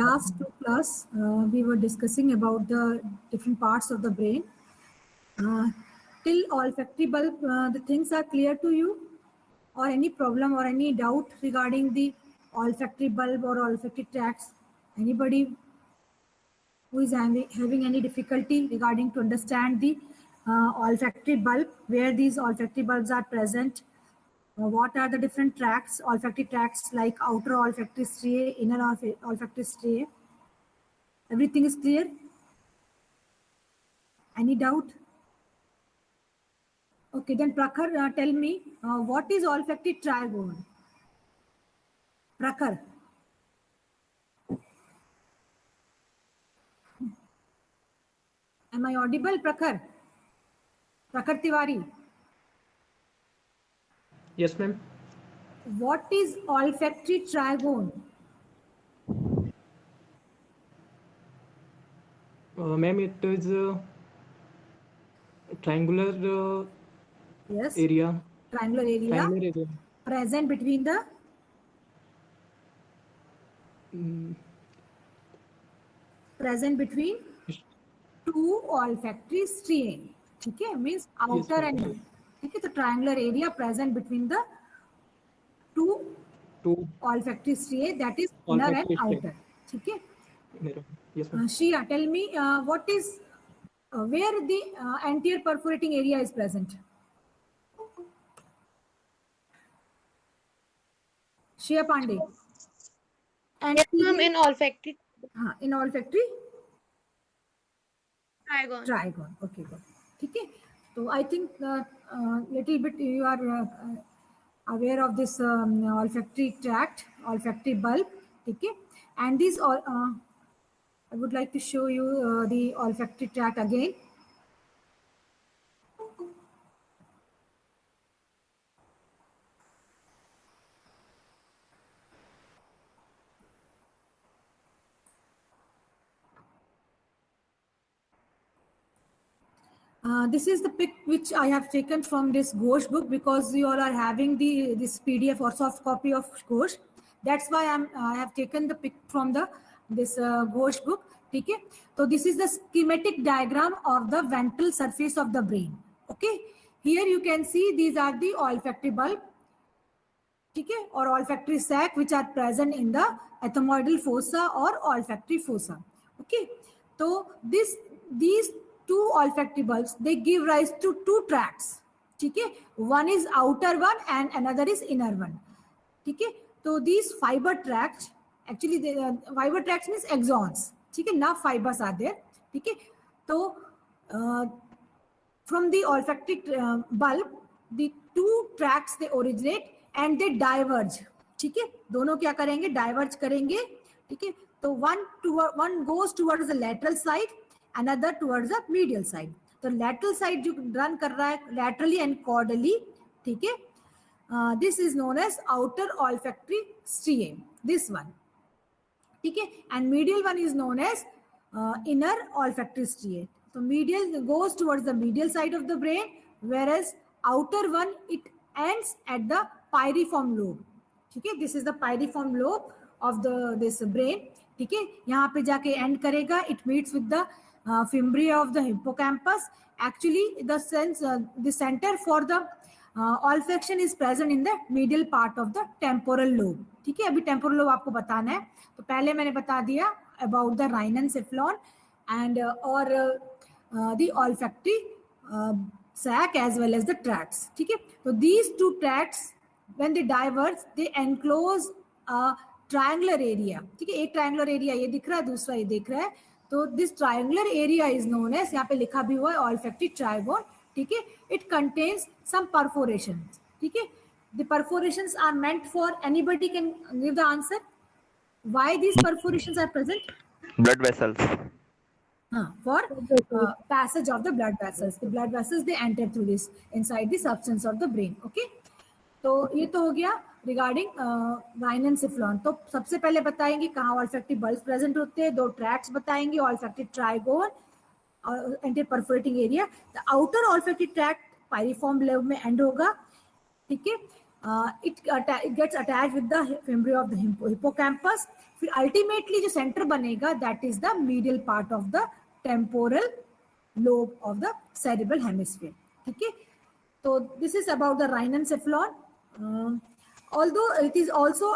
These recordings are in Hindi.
last two class, we were discussing about the different parts of the brain. Till olfactory bulb, the things are clear to you, or any problem or any doubt regarding the olfactory bulb or olfactory tracts? Anybody who is having any difficulty regarding to understand the olfactory bulb, where these olfactory bulbs are present? What are the different tracts, olfactory tracts like outer olfactory striae, inner olfactory striae? Everything is clear? Any doubt? Okay, then Prakhar, tell me, what is olfactory trigone? Prakhar. Am I audible, Prakhar? Prakhar Tiwari. Yes, ma'am. What is olfactory trigone? Ma'am, it is a triangular Yes. area. Triangular area. Present between the present between two olfactory striae. Okay, means outer and inner. Okay, the triangular area present between the two olfactory striae, that is inner and outer. Okay. Yes, Shia, tell me, what is where the anterior perforating area is present? Shia Pandey. And yes, ma'am, in olfactory. In olfactory? Trigone. Trigone. Okay, good. Okay. So I think little bit you are aware of this olfactory tract, olfactory bulb. Okay. And these all, I would like to show you the olfactory tract again. This is the pic which I have taken from this Ghosh book, because you all are having this PDF or soft copy of Ghosh. That's why I have taken the pic from this Ghosh book. Okay, so this is the schematic diagram of the ventral surface of the brain. Okay, here you can see these are the olfactory bulb, okay, or olfactory sac, which are present in the ethmoidal fossa or olfactory fossa. Okay, so these two olfactory bulbs, they give rise to two tracts. Okay, one is outer one and another is inner one. Okay, so these fiber tracts, actually the fiber tracts means axons. Okay, enough fibers are there. Okay, so from the olfactory bulb, the two tracts they originate and they diverge. ठीक है, दोनों क्या करेंगे, डाइवर्ज करेंगे. ठीक है, तो one goes towards the lateral side, another towards the medial side. तो lateral side जो run कर रहा है laterally and caudally, ठीक है, this is known as outer olfactory striae, this one. ठीक है, and medial one is known as inner olfactory striae. So medial goes towards the medial side of the brain, whereas outer one, it ends at the pyriform lobe. ठीक है, this is the pyriform lobe of this brain. ठीक है, यहाँ पे जाके end करेगा. It meets with the fimbria of the hippocampus. Actually, the center for the olfaction is present in the medial part of the temporal lobe. ठीक है, अभी temporal lobe आपको बताना है. तो पहले मैंने बता दिया about the rhinencephalon and the olfactory sac as well as the tracts. ठीक है, तो these two tracts, when they diverge, they enclose a triangular area. ठीक है, एक triangular area ये दिख रहा है, दूसरा ये दिख रहा है. तो this triangular area is known as, यहाँ पे लिखा भी हुआ है, olfactory trigone. ठीक है, it contains some perforations. ठीक है, the perforations are meant for, anybody can give the answer why these perforations are present? Blood vessels. For passage of the blood vessels. The blood vessels, they enter through this inside the substance of the brain. Okay, तो ये तो हो गया regarding rhinencephalon. तो सबसे पहले बताएंगे कहाँ olfactory bulbs present होते हैं. दो tracts बताएंगे, olfactory trigone और anterior perforating area. The outer olfactory tract pyriform lobe में end होगा. ठीक है, it gets attach with the fimbria of the hippocampus. फिर अल्टीमेटली जो सेंटर बनेगा that is the medial part of the temporal lobe of the cerebral hemisphere. ठीक है, तो this is about the rhinencephalon. although it is also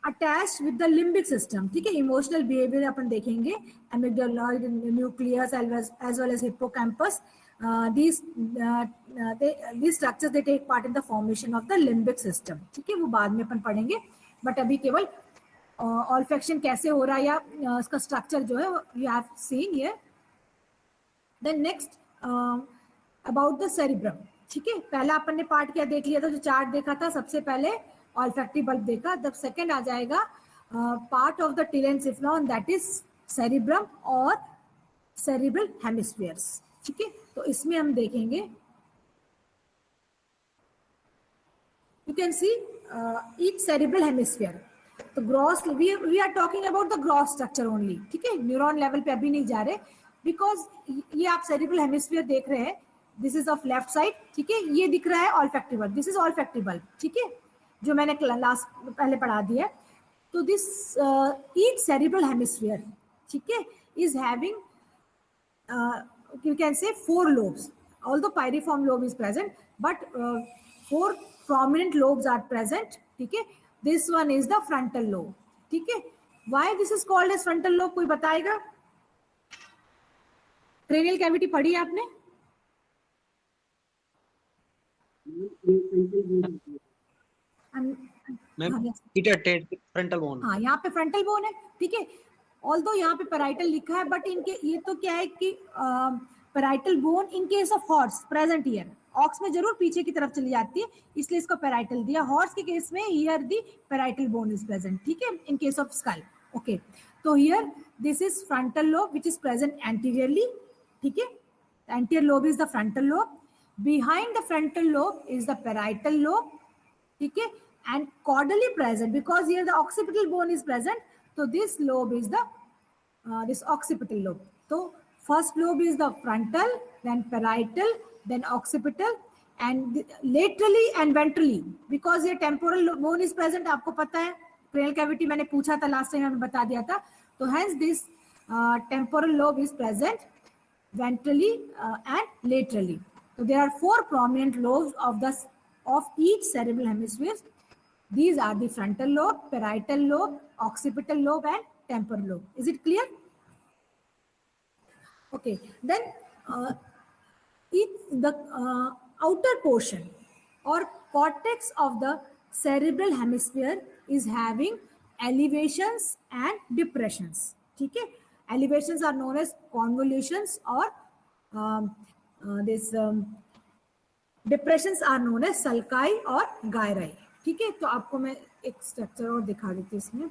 attached with the limbic system. ठीक है, इमोशनल बिहेवियर अपन देखेंगे, एमिगडालॉइड nucleus as well as hippocampus. These structures they take part in the formation of the limbic system. ठीक है, वो बाद में अपन पढ़ेंगे, बट अभी केवल ऑल्फैक्शन कैसे हो रहा है या उसका स्ट्रक्चर जो है you have seen here. Then next about the cerebrum. ठीक है, पहला अपन ने पार्ट क्या देख लिया था, जो चार्ट देखा था, सबसे पहले ऑल्फैक्टरी बल्ब देखा. तब सेकंड आ जाएगा part of the telencephalon that is cerebrum और सेरिब्रल हेमिस्फीयर्स. ठीक है, तो इसमें हम देखेंगे, you can see each cerebral hemisphere. तो gross we are talking about the gross structure only. ठीक है, न्यूरॉन लेवल पे अभी नहीं जा रहे, बिकॉज ये आप सेरिब्रल हेमिस्फीयर देख रहे हैं, this is of left side. ठीक है, ये दिख रहा है olfactory bulb, this is olfactory bulb. ठीक है, जो मैंने लास्ट पहले पढ़ा दिया. तो दिस ईच सेरिब्रल हेमिस्फीयर, ठीक है, is having you can say 4 lobes, although pyriform lobe is present, but 4 prominent lobes are present. ठीक है, this one is the frontal lobe. ठीक है, why this is called as frontal lobe, कोई बताएगा? cranial cavity पढ़ी है आपने? Frontal bone. हाँ, यहाँ पे फ्रंटल बोन है. ठीक है, ऑल्दो यहाँ पे पैराइटल लिखा है, बट इनके ये तो क्या है कि parietal bone in case of horse present here. Ox में जरूर पीछे की तरफ चली जाती है, इसलिए इसको पैराइटल दिया. हॉर्स के केस में here the parietal bone is present. ठीक है, in case of skull. Okay, तो here this is frontal lobe which is present anteriorly. ठीक है, anterior lobe is the frontal lobe. Behind the frontal lobe is the parietal lobe. ठीक है, and caudally present because here the occipital bone is present, so this lobe is the this occipital lobe. So first lobe is the frontal, then parietal, then occipital, and laterally and ventrally because here temporal bone is present. आपको पता है cranial cavity मैंने पूछा था लास्ट टाइम, मैंने बता दिया था. तो hence this temporal lobe is present ventrally and laterally. So there are 4 prominent lobes of each cerebral hemisphere. These are the frontal lobe, parietal lobe, occipital lobe, and temporal lobe. Is it clear? Okay. Then the outer portion or cortex of the cerebral hemisphere is having elevations and depressions. ठीक है? Elevations are known as convolutions or depressions are known as sulci or gyri. ठीक है, तो आपको मैं एक स्ट्रक्चर और दिखा देती हूँ इसमें.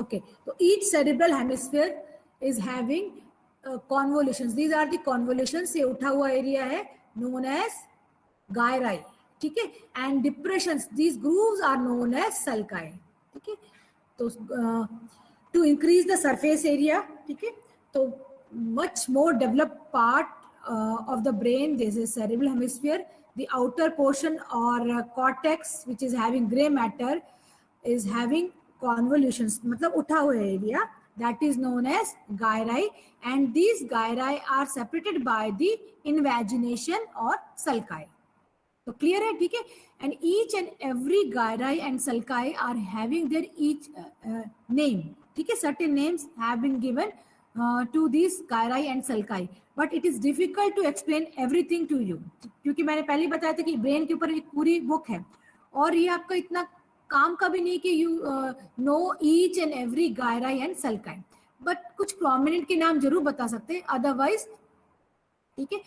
ओके, तो each cerebral hemisphere is having convolutions. These are the convolutions. ये उठा हुआ एरिया है known as gyri. ठीक है, and depressions, these grooves are known as sulci. ठीक है, तो to increase the surface area. ठीक है, तो much more developed part of the brain, this is cerebral hemisphere. The outer portion or cortex which is having gray matter is having convolutions, मतलब उठा हुआ area, that is known as gyri, and these gyri are separated by the invagination or sulci. तो क्लियर है? ठीक है, and each and every gyri and sulci are having their each name. ठीक है, certain names have been given to these gyri and sulci, but it is difficult to explain everything to you, क्योंकि मैंने पहले ही बताया था कि ब्रेन के ऊपर एक पूरी बुक है और ये आपका इतना काम का भी नहीं कि you know each and every gyri and sulci, but कुछ प्रोमिनेंट के नाम जरूर बता सकते हैं, अदरवाइज ठीक है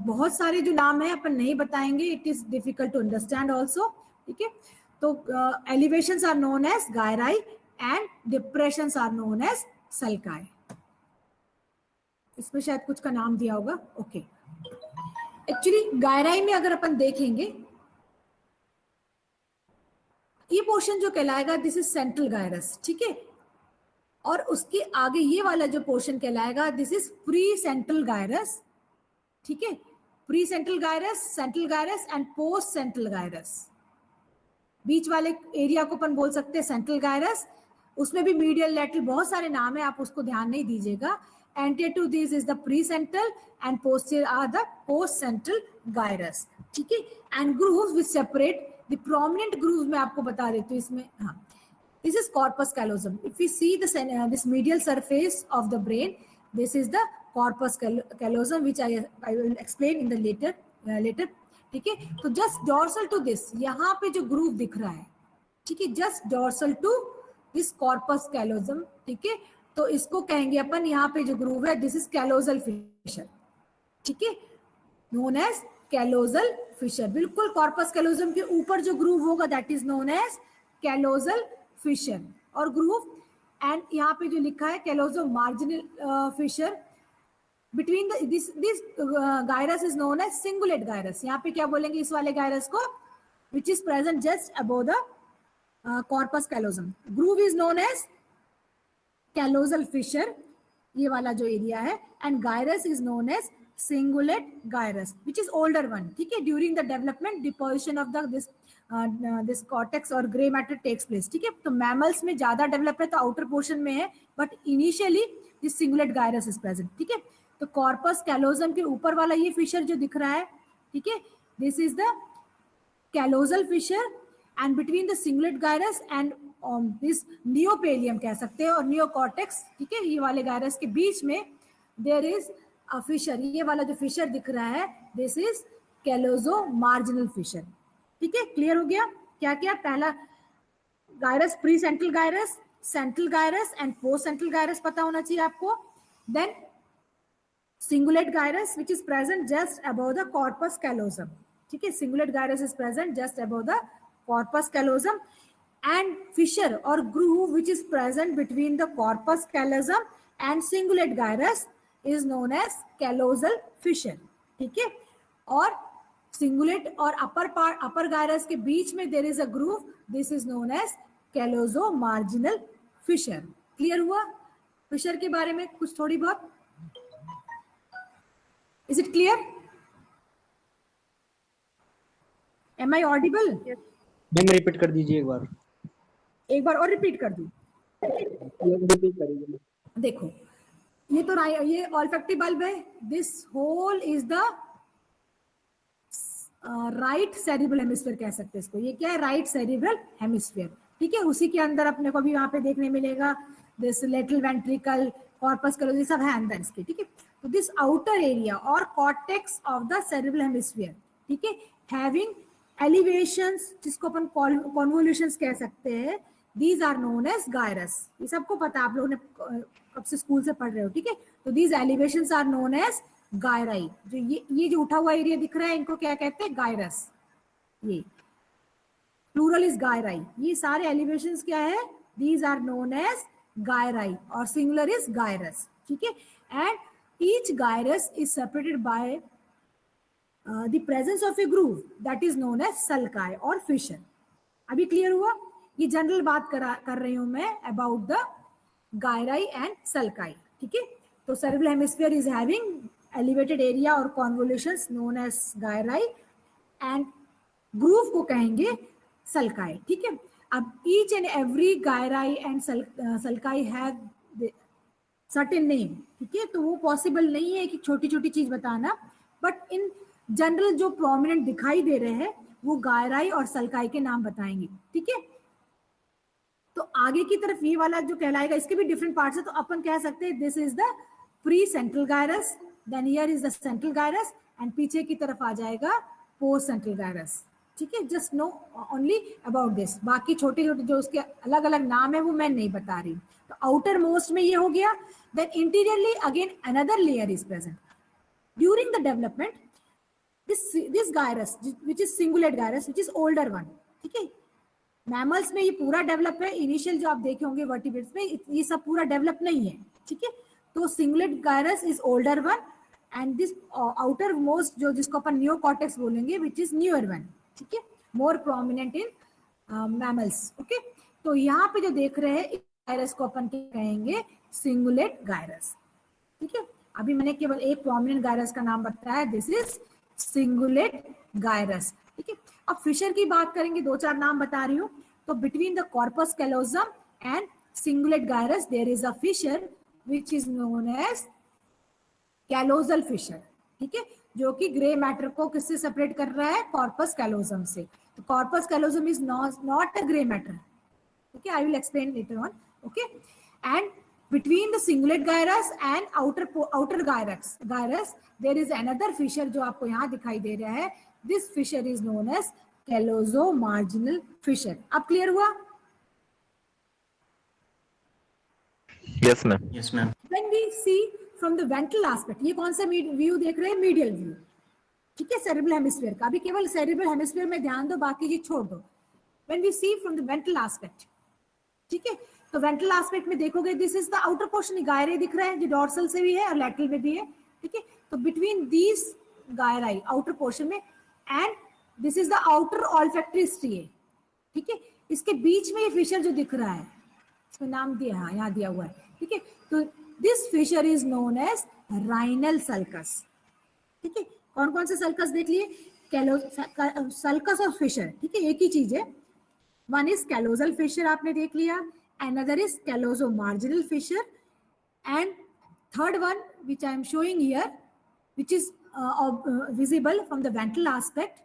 बहुत सारे जो नाम है अपन नहीं बताएंगे, it is difficult to understand also. ठीक है, तो elevations are known as gyri and depressions are known as sulci. इसमें शायद कुछ का नाम दिया होगा. ओके, एक्चुअली गायराई में अगर अपन देखेंगे, ये पोर्शन जो कहलाएगा दिस इज सेंट्रल गायरस, ठीक है, और उसके आगे ये वाला जो पोर्शन कहलाएगा this is pre central gyrus, ठीक है, pre central gyrus and post central gyrus. बीच वाले एरिया को अपन बोल सकते हैं सेंट्रल गायरस, उसमें भी मीडियल लैटरल बहुत सारे नाम है, आप उसको ध्यान नहीं दीजिएगा। Anterior to this is the pre central and posterior are the post central gyrus, ठीक है। And grooves which separate the prominent grooves मैं आपको बता देती हूँ इसमें, हाँ, this is corpus callosum. If we see this medial surface of the brain, this is the corpus callosum, which I will explain in the later. ठीक है, तो just dorsal to this, यहाँ पे जो ग्रूव दिख रहा है, ठीक है, just dorsal to this corpus callosum, ठीक है, तो इसको कहेंगे अपन, यहाँ पे जो ग्रूव है दिस इज callosal fissure, ठीक है, known as callosal fissure। बिल्कुल कॉर्पस कैलोजम के ऊपर जो ग्रूव होगा that is known as callosal fissure और ग्रूव। एंड यहाँ पे जो लिखा है callosomarginal fissure between this gyrus is known as cingulate gyrus. यहाँ पे क्या बोलेंगे इस वाले गायरस को, which is present just above the corpus callosum. Groove is known as callosal fissure, ये वाला जो एरिया है, and gyrus is known as cingulate gyrus which is older one, ठीक है। During the development deposition of the this cortex और ग्रे मैटर टेक्स प्लेस, ठीक है। तो मैमल्स में ज्यादा डेवलप है तो आउटर पोर्शन में है, but initially this cingulate gyrus is present, ठीक है। तो कॉर्पस कैलोजम के ऊपर वाला ये फिशर जो दिख रहा है, ठीक है, this is the callosal fissure and between the cingulate gyrus and this neopallium कह सकते हैं और नियोकॉर्टेक्स, ठीक है, ये वाले गायरस के बीच में देयर इज अ फिशर। ये वाला जो फिशर दिख रहा है this is callosomarginal fissure, ठीक है। क्लियर हो गया क्या क्या? पहला gyrus pre central gyrus, central gyrus and post central gyrus पता होना चाहिए आपको। Then cingulate gyrus which is present just above the corpus callosum, ठीक है, cingulate gyrus is present just above the corpus callosum and fissure और groove which is present between the corpus callosum and cingulate gyrus is known as callosal fissure, ठीक है। और सिंगुलेट और अपर गायरस के बीच में there is a groove, this is known as callosomarginal fissure. Clear हुआ फिशर के बारे में कुछ थोड़ी बहुत? Is it clear? Am I audible? Ma'am repeat कर दीजिए एक बार और रिपीट कर दूं। रिपीट करिए। देखो ये तो ये ऑल्फैक्टिव बल्ब है, this whole is the right cerebral hemisphere कह सकते हैं इसको। ये क्या है? राइट सेरिब्रल हेमिस्फीयर, ठीक है। उसी के अंदर अपने को भी वहां पे देखने मिलेगा this lateral ventricle, corpus callosum सब है अंदर इसके, ठीक है। तो दिस आउटर एरिया और cortex of the cerebral hemisphere, ठीक है, हैविंग एलिवेशंस जिसको अपन कॉन्वोल्यूशंस कह सकते हैं, these are known as gyrus. ये सबको पता है, आप लोगों ने कब से स्कूल से पढ़ रहे हो, ठीक है। तो these elevations are known as gyri. जो ये जो उठा हुआ एरिया दिख रहा है इनको क्या कहते हैं? गायरस। ये प्लूरल इज गायराई। ये सारे एलिवेशंस क्या है? These are known as gyri और सिंगुलर इज गायरस, ठीक है। And each gyrus is separated by the presence of a groove that is known as sulci और फिशर। अभी क्लियर हुआ? ये जनरल बात कर रही हूं मैं about the gyri and sulci, ठीक है। तो cerebral hemisphere is having elevated area or convolutions known as gyri and groove को कहेंगे sulci, ठीक है। अब each and every gyri and sulci have certain name, ठीक है। तो वो पॉसिबल नहीं है कि छोटी छोटी चीज बताना, बट इन जनरल जो प्रोमिनेंट दिखाई दे रहे हैं वो गायराई और सल्काई के नाम बताएंगे, ठीक है। तो आगे की तरफ ये वाला जो कहलाएगा इसके भी डिफरेंट पार्ट्स है, तो अपन कह सकते हैं this is the pre central gyrus, then here is the central gyrus and पीछे की तरफ आ जाएगा पोस्ट सेंट्रल गायरस, ठीक है। Just know only about this, बाकी छोटे छोटे जो उसके अलग अलग नाम है वो मैं नहीं बता रही। तो आउटर मोस्ट में ये हो गया। Then interiorly again another layer is present during the development, this gyrus which is cingulate gyrus which is older one, ठीक है। मैमल्स में ये पूरा डेवलप है, इनिशियल जो आप देखे होंगे वर्टिब्रेट्स में ये सब पूरा डेवलप नहीं है, ठीक है। तो cingulate gyrus is older one and this outer most जो जिसको अपन नियोकॉर्टेक्स बोलेंगे विच इज न्यूअर वन, ठीक है, मोर प्रोमिनेंट इन मैमल्स। ओके, तो यहाँ पे जो देख रहे हैं गायरस को अपन क्या कहेंगे, सिंगुलेट गायरस, ठीक है। अभी मैंने केवल एक प्रोमिनेंट गायरस का नाम बताया, दिस इज सिंगुलेट गायरस, ठीक है। अब फिशर की बात करेंगे, दो चार नाम बता रही हूँ। तो between the corpus callosum and cingulate gyrus there is a fissure which is known as callosal fissure, ठीक है, जो कि ग्रे मैटर को किससे सेपरेट कर रहा है, कॉर्पस कैलोजम से। तो corpus callosum is not a grey matter, okay, I will explain later on, okay. And between the cingulate gyrus and outer gyrus there is another fissure जो आपको यहाँ दिखाई दे रहा है, this fissure is known as calozomarginal fissure। अब क्लियर हुआ? Yes, ma'am. Yes, ma'am. When we see from the ventral aspect, ये कौन सा व्यू देख रहे हैं, मीडियल व्यू, ठीक है, सेरेब्रल हेमिस्फीयर का। अभी केवल सेरेब्रल हेमिस्फीयर में ध्यान दो, बाकी चीज छोड़ दो। When we see from the ventral aspect, ठीक है, तो वेंट्रल एस्पेक्ट में देखोगे this is the outer portion, gyri दिख रहा है जो डॉर्सल से भी है और लैटरल में भी है, ठीक है। तो between these gyri outer portion में and this is the outer olfactory striae, ठीक है, इसके बीच में ये फिशर जो दिख रहा है, इसमें नाम दिया है, यहाँ दिया हुआ है, ठीक है। तो this fissure is known as rhinal sulcus, ठीक है। कौन कौन से सल्कस देख लिए, सल्कस और फिशर, ठीक है, एक ही चीज है। One is callosal fissure आपने देख लिया, another is callozomarginal fissure, and third one which I am showing here, which is visible from the ventral aspect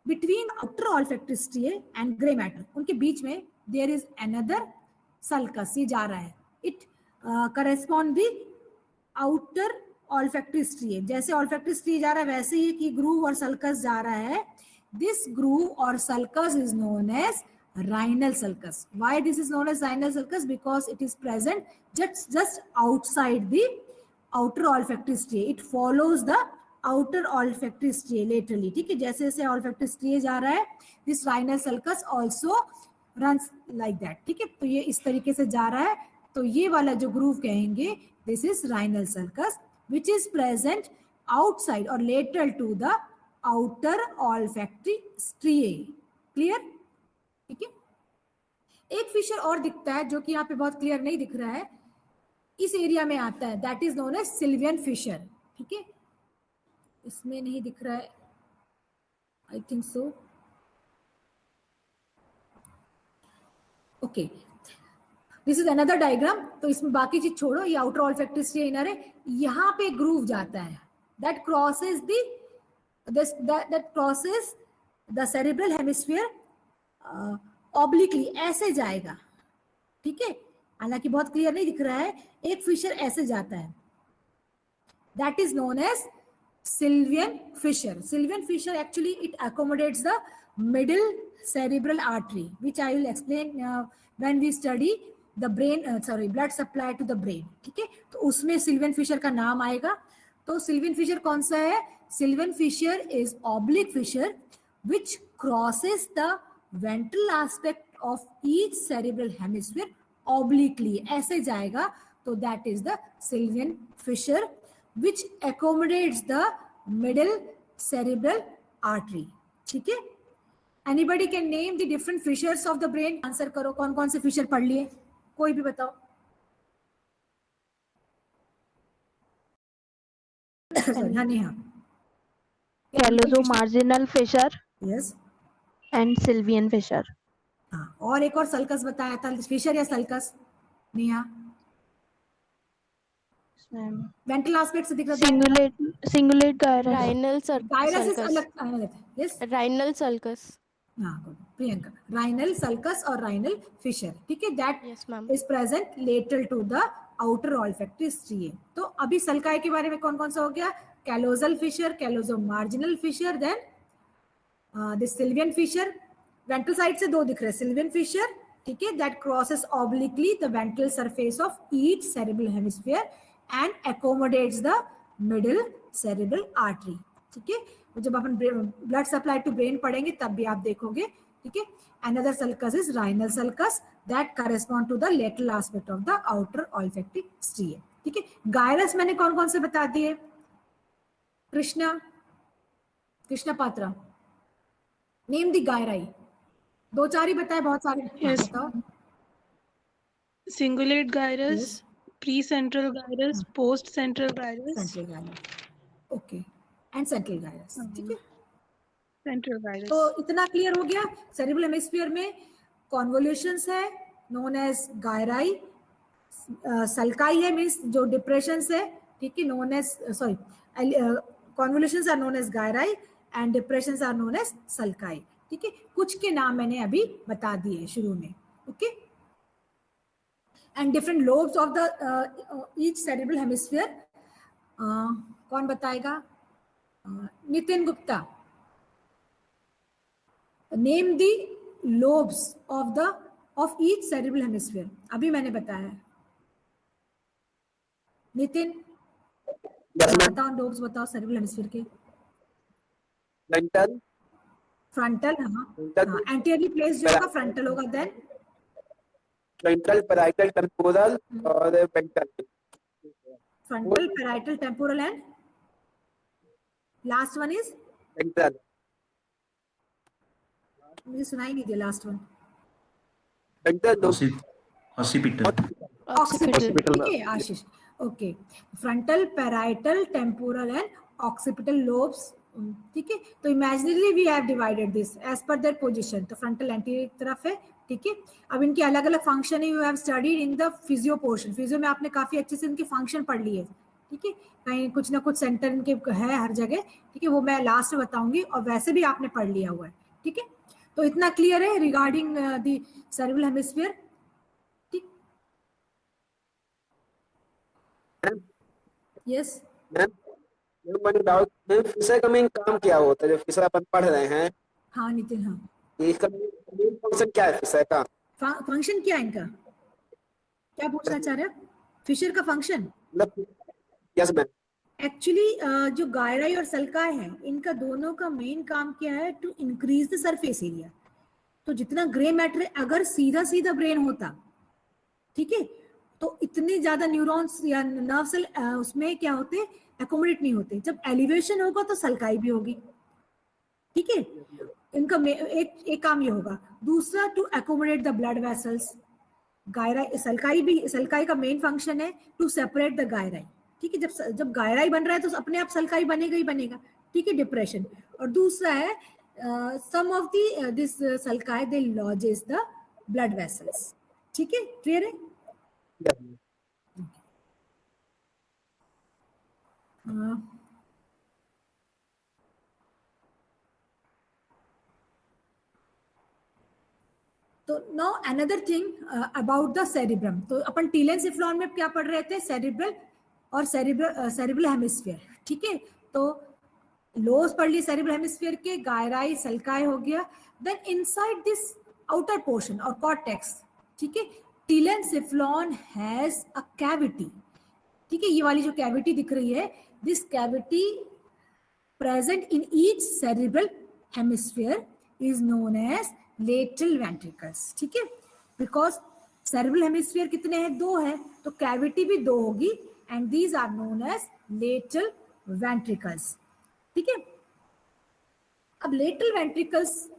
between outer olfactory striae and gray matter, उनके बीच में there is another sulcus, ये जा रहा है, it correspond the outer olfactory striae, जैसे olfactory striae जा रहा है वैसे ही कि groove और sulcus जा रहा है। This groove or sulcus is known as rhinal sulcus. Why this is known as rhinal sulcus? Because it is present just outside the outer olfactory striae. It follows the outer olfactory striae laterally, ठीक है, जैसे जैसे olfactory striae जा रहा है, this rhinal sulcus also runs like that, ठीक है। तो ये इस तरीके से जा रहा है, तो ये वाला जो groove कहेंगे, this is rhinal sulcus, which is present outside or lateral to the outer olfactory striae, clear, ठीक है। एक फिशर और दिखता है जो कि यहाँ पे बहुत क्लियर नहीं दिख रहा है, इस एरिया में आता है, that is known as Sylvian fissure, ठीक है, इसमें नहीं दिख रहा है, I think so, okay, this is another diagram. तो इसमें बाकी चीज छोड़ो, ये आउटर ऑल्फैक्टरी स्ट्रिए इनर है, यहाँ पे ग्रूव जाता है, that crosses the that crosses the cerebral hemisphere obliquely, ऐसे जाएगा, ठीक है, हालांकि बहुत क्लियर नहीं दिख रहा है, एक फिशर ऐसे जाता है, that is known as Sylvian fissure. Sylvian fissure actually it accommodates the middle cerebral artery, which I will explain when we study the brain, blood supply to the brain, ठीक है। तो उसमें Sylvian fissure का नाम आएगा। तो Sylvian fissure कौन सा है, Sylvian fissure is oblique fissure which crosses the ventral aspect of each cerebral hemisphere obliquely, ऐसे जाएगा, तो that is the Sylvian fissure which accommodates the middle cerebral artery, ठीक है। Anybody can name the different fissures of the brain? Answer करो, कौन कौन से फिशर पढ़ लिए, कोई भी बताओ। हाँ Neha. Callozomarginal fissure yes, and Sylvian fissure. हाँ, और एक और सल्कस बताया था, फिशर या सल्कस, नेहा, वेंट्रल एस्पेक्ट से दिख रहा है, Cingulate gyrus. Rhinal gyrus is sulcus. अलग है, यस, Rhinal sulcus. हाँ गुड, प्रियंका, राइनल सल्कस और राइनल फिशर, ठीक है, that Yes, ma'am. Is present lateral to the outer olfactory striae. तो अभी सल्काई के बारे में कौन कौन सा हो गया, callosal fissure, callosomarginal fissure, then this Sylvian fissure, ventral side से दो दिख रहे हैं, सिल्वियन फिशर, ठीक है, that crosses obliquely the ventral surface of each cerebral hemisphere and accommodates the middle cerebral artery, ठीक है। तो जब अपन ब्लड सप्लाई टू ब्रेन पढ़ेंगे तब भी आप देखोगे, ठीक है। Another sulcus is rhinal sulcus that correspond to the lateral aspect of the outer olfactory striae, ठीक है। गायरस मैंने कौन कौन से बता दिए? कृष्णा पात्रा, नेम दी गायराई, 2-4 ही बताए, बहुत सारे। Yes. बताओ। Cingulate gyrus, Yes. pre-central gyrus, post-central gyrus, central gyrus, okay, and central gyrus, ठीक है। central gyrus. तो इतना क्लियर हो गया। सेरिब्रल हेमिस्फीयर में कॉन्वोल्यूशंस है नोन एज गायराई, सल्काई है मींस जो डिप्रेशंस है, ठीक है, known as sorry convolutions are known as gyri and depressions are known as sulci, ठीक है। कुछ के नाम मैंने अभी बता दिए शुरू में, okay. And different lobes of the each cerebral hemisphere, कौन बताएगा? Nitin Gupta, name the lobes of each cerebral hemisphere. अभी मैंने बताया है। नितिन, बताओ लोब्स बताओ सेरिब्रल हेमिस्फीयर के। फ्रंटल, फ्रंटल, हाँ, एंटीरियरली प्लेस जो होगा फ्रंटल होगा, देन फ्रंटल, पैराइटल, टेम्पोरल और ventral. Frontal, parietal, temporal and last one is ventral. मुझे सुनाई नहीं दिया last one. Ventral occipital. Occipital, ठीक है आशीष, okay. Frontal, parietal, temporal and occipital lobes, ठीक है। तो imaginary we have divided this as per their position. तो फ्रंटल एंटीरियर तरफ है, ठीक है। अब इनके अलग अलग फंक्शन है, you have studied in the physio portion. Physio में आपने काफी अच्छे से इनके फंक्शन पढ़ लिए, ठीक है। कहीं कुछ ना कुछ सेंटर इनके है हर जगह, ठीक है, वो मैं लास्ट में बताऊंगी, और वैसे भी आपने पढ़ लिया हुआ है, ठीक है। तो इतना क्लियर है रिगार्डिंग द सेरिब्रल हेमिस्फीयर, ठीक। यस मैम, मैंने डाउट, मैम फिशर का मेन काम क्या होता है? जो फिशर अपन पढ़ रहे हैं, हाँ नितिन, हाँ, इसका मेन फंक्शन क्या है फिशर का? फंक्शन क्या है इनका? क्या पूछना चाह रहे हो? फिशर का फंक्शन मतलब, यस मैम। एक्चुअली जो गायराई और सल्काई है, इनका दोनों का मेन काम क्या है? To increase the surface area. तो जितना ग्रे मैटर, अगर सीधा सीधा ब्रेन होता, ठीक है, तो इतने ज्यादा न्यूरॉन्स या नर्व सेल उसमें क्या होते, एकोमोडेट नहीं होते। जब एलिवेशन होगा तो सल्काई भी होगी, ठीक है। इनका एक काम ये होगा। दूसरा, to accommodate the blood vessels. Gyri, sulci का मेन फंक्शन है टू सेपरेट द गायराई, ठीक है। जब गायराई बन रहा है तो अपने आप सल्काई बनेगा ही बनेगा, ठीक है, डिप्रेशन। और दूसरा है some of the this sulci they lodges the blood vessels, ठीक है, क्लियर है? तो now another thing about the cerebrum. तो अपन टीलेंसिफ्लॉन में क्या पढ़ रहे थे? सेरिब्रल और सेरिब्रल हेमिस्फीयर, ठीक है। तो लोस पढ़ लिए सेरिब्रल हेमिस्फीयर के, गायराई, सल्काई हो गया। Then inside this outer portion और कॉर्टेक्स, ठीक है, टीलेंसिफ्लॉन हैज अ कैविटी, ठीक है। ये वाली जो कैविटी दिख रही है, this cavity present in each cerebral hemisphere is known as lateral ventricles, ठीक है। बिकॉज cerebral hemisphere कितने हैं? 2 है, तो कैविटी भी 2 होगी, and these are known as lateral ventricles, ठीक है। अब lateral ventricles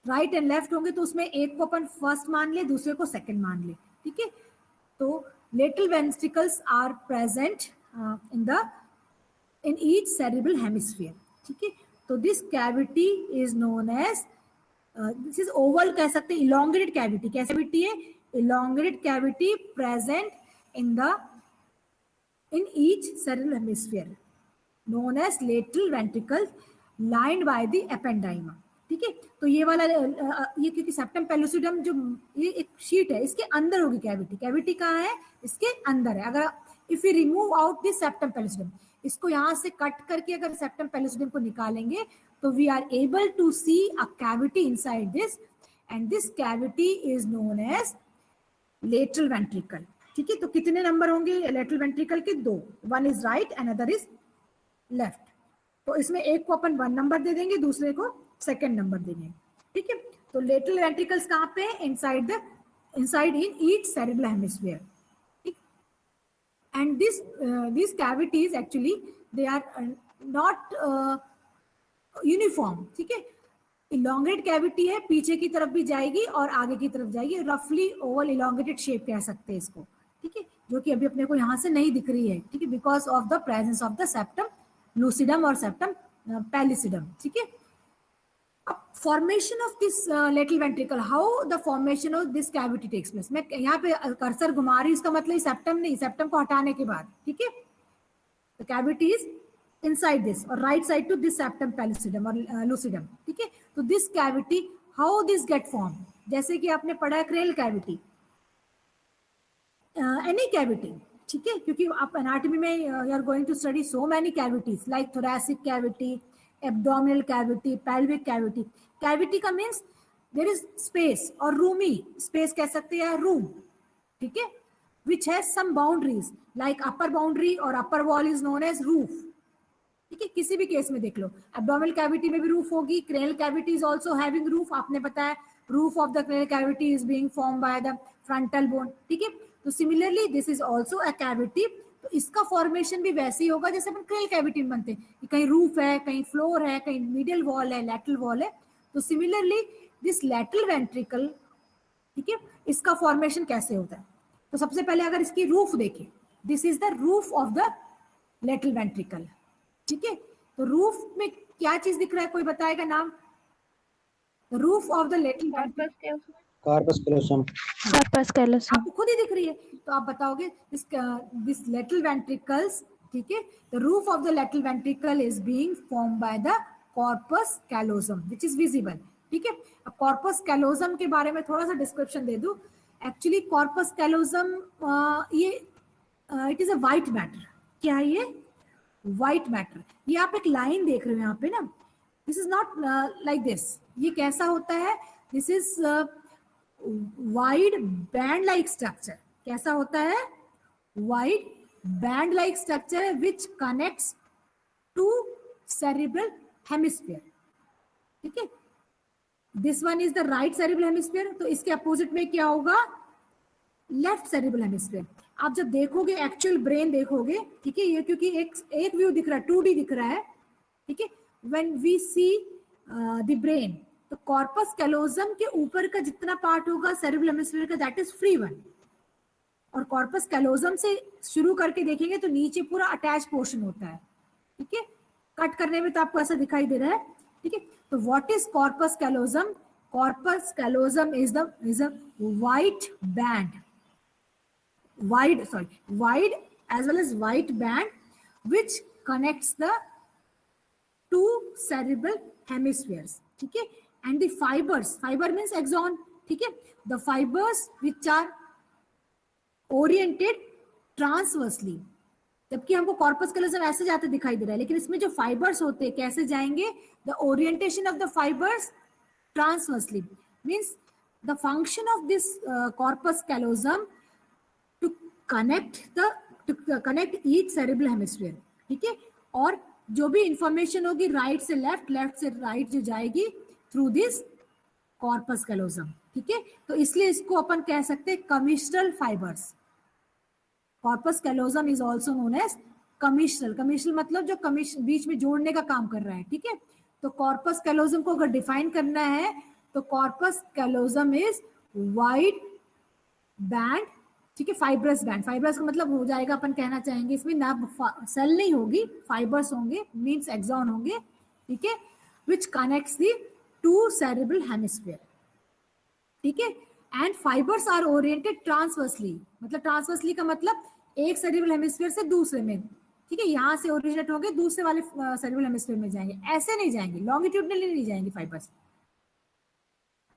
right and left होंगे, तो उसमें एक को अपन फर्स्ट मान ले, दूसरे को सेकंड मान ले, ठीक है। तो lateral ventricles are present in each cerebral hemisphere, ठीक है। तो this cavity is known as this is oval कह सकते हैं, elongated cavity। कैसे cavity है? elongated cavity present in each cerebral hemisphere known as lateral ventricle lined by the ependyma, ठीक है। तो ये वाला ये क्योंकि सेप्टम पेलुसिडम जो ये एक शीट है, इसके अंदर होगी कैविटी। कैविटी कहाँ है? इसके अंदर है। अगर if you remove out this septum pellucidum, इसको यहाँ से कट करके अगर सेप्टम पेलुसिडम को निकालेंगे, तो we are able to see a cavity inside this, and this cavity is known as lateral ventricle, ठीक है। तो कितने नंबर होंगे लेटरल वेंट्रिकल के? 2। One is right, another is left. तो इसमें एक को अपन 1 नंबर दे देंगे, दूसरे को सेकंड नंबर देंगे, ठीक है। तो लेटरल वेंट्रिकल्स कहाँ पे? Inside in each cerebral hemisphere, ठीक। and these cavities actually they are not uniform, ठीक है. इलोंगेट कैविटी है, पीछे की तरफ भी जाएगी और आगे की तरफ जाएगी, रफली ओवल इलोंगेटेड शेप कह सकते हैं इसको, ठीक है, जो कि अभी अपने को यहाँ से नहीं दिख रही है, ठीक है, because of the presence of the septum lucidum और सेप्टम पैलिसिडम, ठीक है. अब formation of this lateral ventricle, how the formation of this cavity takes place. मैं यहाँ पे कर्सर घुमा रही हूँ, इसका मतलब सेप्टम नहीं, सेप्टम को हटाने के बाद, ठीक है. The cavity is inside this or right side to this septum pellucidum or lucidum, ठीक है. तो this cavity, how this get formed, जैसे कि आपने पढ़ा है cranial cavity, any cavity, ठीक है, क्योंकि आप anatomy में you are going to study so many cavities like thoracic cavity, abdominal cavity, pelvic cavity. Cavity का means there is space और roomy space कह सकते हैं, room, ठीक है, which has some boundaries like upper boundary or upper wall is known as roof, ठीक है. किसी भी केस में देख लो, एब्डोमिनल कैविटी में भी रूफ होगी, cranial cavity is also having roof. आपने बताया roof of the cranial cavity is being form by the frontal bone, ठीक है. तो similarly this is also a cavity. तो इसका फॉर्मेशन भी वैसे ही होगा जैसे अपन क्रेनियल कैविटी में बनते हैं, कि कहीं रूफ है, कहीं फ्लोर है, कहीं मिडिल वॉल है, लैटरल वॉल है. तो सिमिलरली दिस लैटरल वेंट्रिकल, ठीक है, इसका फॉर्मेशन कैसे होता है. तो सबसे पहले अगर इसकी रूफ देखें, this is the roof of the lateral ventricle, ठीक है. तो रूफ में क्या चीज दिख रहा है, कोई बताएगा नाम. Roof of the lateral ventricle, corpus callosum. Corpus callosum. आपको खुद ही दिख रही है, तो आप बताओगे दिस लेटरल वेंट्रिकल्स, ठीक है. The roof of the lateral ventricle is being form by the corpus callosum which is visible, ठीक है. अब कॉर्पस कैलोसम के बारे में थोड़ा सा डिस्क्रिप्शन दे दूं. एक्चुअली कॉर्पस कैलोसम ये it is a white matter. क्या है ये? White matter. ये आप एक लाइन देख रहे हो यहाँ पे ना, this is not like this. ये कैसा होता है? This is wide band like structure. कैसा होता है? वाइड बैंड लाइक स्ट्रक्चर है which connects to cerebral hemisphere, ठीक है. This one is the right cerebral hemisphere. तो इसके अपोजिट में क्या होगा? Left cerebral hemisphere. आप जब देखोगे एक्चुअल ब्रेन देखोगे, ठीक है, ये क्योंकि एक व्यू दिख रहा है, 2D दिख रहा है, ठीक है. When we see the brain, तो कॉर्पस कैलोसम के ऊपर का जितना पार्ट होगा सेरिब्रल हेमिस्फीयर का, दैट इज फ्री वन. और कॉर्पस कैलोसम से शुरू करके देखेंगे तो नीचे पूरा अटैच पोर्शन होता है, ठीक है. कट करने में तो आपको ऐसा दिखाई दे रहा है, ठीक है. तो what is corpus callosum? Corpus callosum is a white band, wide as well as white band which connects the two cerebral hemispheres, ठीक है. And the fiber means axon, ठीक है. The fibers which are oriented transversely, जबकि हमको कॉर्पस कैलोसम ऐसे जाते दिखाई दे रहा है, लेकिन इसमें जो फाइबर्स होते हैं कैसे जाएंगे? The orientation of the fibres transversely means the function of this corpus callosum to connect each cerebral hemisphere, ठीक है. और जो भी इंफॉर्मेशन होगी राइट से लेफ्ट, लेफ्ट से राइट जो जाएगी थ्रू दिस कॉर्पस कैलोसम, ठीक है. तो इसलिए इसको अपन कह सकते हैं commissural fibres. Corpus callosum is also known as commissural. Commissural मतलब जो बीच में जोड़ने का काम कर रहा है, ठीक है. तो कॉर्पस कैलोसम को अगर डिफाइन करना है तो corpus callosum is wide band, ठीक है, फाइब्रस बैंड. फाइब्रस का मतलब हो जाएगा, अपन कहना चाहेंगे इसमें नर्व सेल नहीं होगी, फाइबर्स होंगे, मींस एक्सॉन होंगे, ठीक है, which connects the two cerebral hemisphere, ठीक है. And fibres are oriented transversely. मतलब ट्रांसवर्सली का मतलब एक सेरिब्रल हेमिस्फीयर से दूसरे में, ठीक है, यहाँ से ओरिजिनेट होंगे दूसरे वाले सेरिब्रल हेमिस्फीयर में जाएंगे. ऐसे नहीं जाएंगे, लॉन्गिट्यूडनली नहीं जाएंगे फाइबर्स.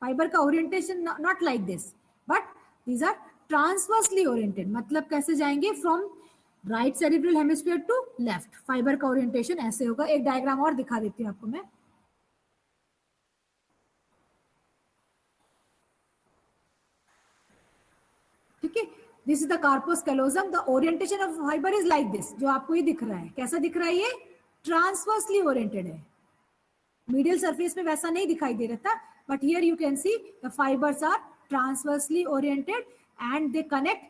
फाइबर का orientation not like this, but these are transversely oriented. मतलब कैसे जाएंगे? From right cerebral hemisphere to left. Fibre का ओरिएंटेशन ऐसे होगा. एक डायग्राम और दिखा देती हूँ आपको मैं. ठीक है, this is the corpus callosum. The orientation of fibre is like this. जो आपको ये दिख रहा है, कैसा दिख रहा है? ये ट्रांसवर्सली ओरिएंटेड है. मीडियल सरफेस में वैसा नहीं दिखाई दे रहा था, but here you can see the fibres are transversely oriented and they connect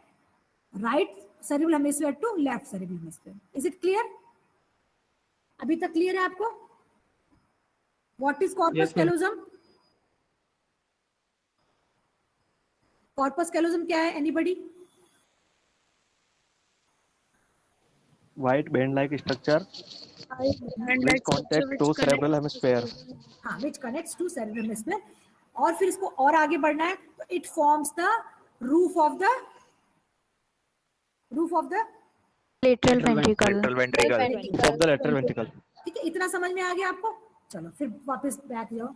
right cerebral hemisphere to left cerebral hemisphere. Is it clear? अभी तक clear है आपको? What is corpus Yes, ma'am. callosum? Corpus callosum क्या है? Anybody? White band-like structure which connects to cerebral hemisphere. हाँ, which connects to cerebral hemisphere. और फिर इसको और आगे बढ़ना है तो it forms the roof of the lateral ventricle. Lateral ventricle. Of the lateral ventricle. ठीक है, इतना समझ में आ गया आपको? चलो फिर वापस बैक जाओ.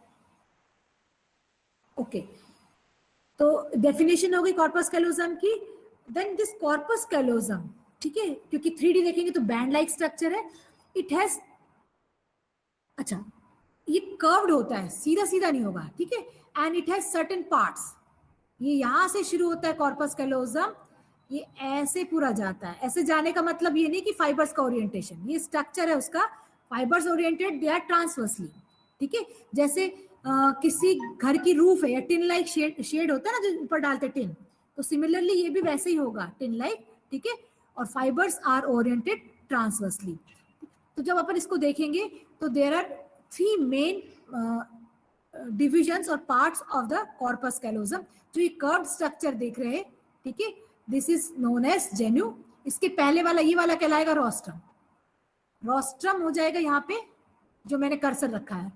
ओके, तो डेफिनेशन हो गई कॉर्पस कैलोजम की. देन दिस कॉर्पस कैलोजम, ठीक है, क्योंकि 3D देखेंगे तो बैंड लाइक स्ट्रक्चर है. इट हैज, अच्छा ये कर्व्ड होता है, सीधा सीधा नहीं होगा, ठीक है. And it has certain parts. ये यहां से शुरू होता है कॉर्पस कैलोजम, ये ऐसे पूरा जाता है. ऐसे जाने का मतलब ये नहीं कि फाइबर्स का ओरिएंटेशन, ये स्ट्रक्चर है उसका. Fibres oriented, they are transversely, ठीक है. जैसे किसी घर की रूफ है या टिन लाइक शेड होता है ना जो ऊपर डालते टिन, तो सिमिलरली ये भी वैसे ही होगा, टिन लाइक, ठीक है. और फाइबर्स आर ओरिएंटेड ट्रांसवर्सली. तो जब अपन इसको देखेंगे तो देयर आर 3 मेन डिविजन्स और parts of the corpus callosum. जो ये कर्व्ड स्ट्रक्चर देख रहे हैं, ठीक है, दिस इज नोन एज जेन्यू. इसके पहले वाला ये वाला कहलाएगा रोस्ट्रम. रोस्ट्रम हो जाएगा यहाँ पे जो मैंने कर्सर रखा है.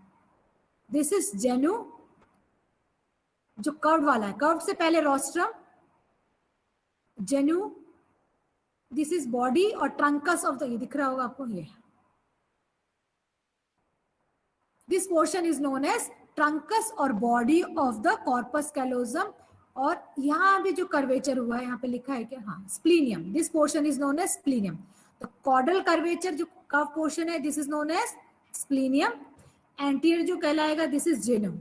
दिस इज जेन्यू जो कर्व वाला है. कर्व से पहले rostrum, genu. This is body और ट्रंकस ऑफ द, ये दिख रहा होगा आपको, ये this portion is known as truncus और body of the corpus callosum. और यहाँ भी जो कर्वेचर हुआ है, यहाँ पे लिखा है क्या, हाँ, splenium. This portion is known as splenium. तो कॉर्डल कर्वेचर जो कर्व पोर्शन है, this is known as splenium. Anterior जो कहलाएगा, this is genu.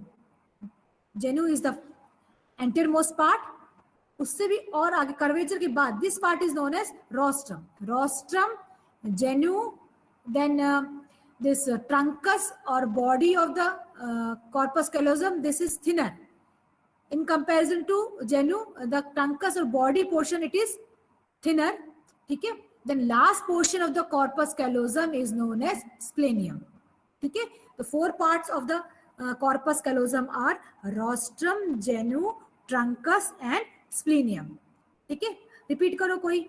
Genu is the anterior most part. उससे भी और आगे कर्वेचर के बाद this part is known as rostrum. Rostrum, genu, then this truncus or body of the corpus callosum, this is thinner in comparison to genu. The truncus or body portion, it is thinner, ठीक है. Then last portion of the corpus callosum is known as splenium, ठीक है. The 4 parts of the corpus callosum are rostrum, genu, truncus and splenium, ठीक है. Repeat करो कोई,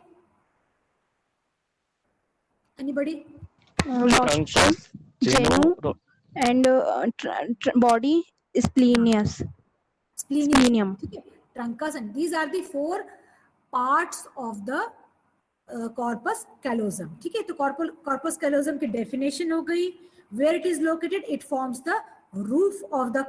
anybody? Rostrum, genu, and body splenius. Splenium. ठीक है, truncus. And these are the 4 parts of the corpus callosum, ठीक है. तो कॉर्पस कैलोजम की डेफिनेशन हो गई. Where it is located, it forms the roof of the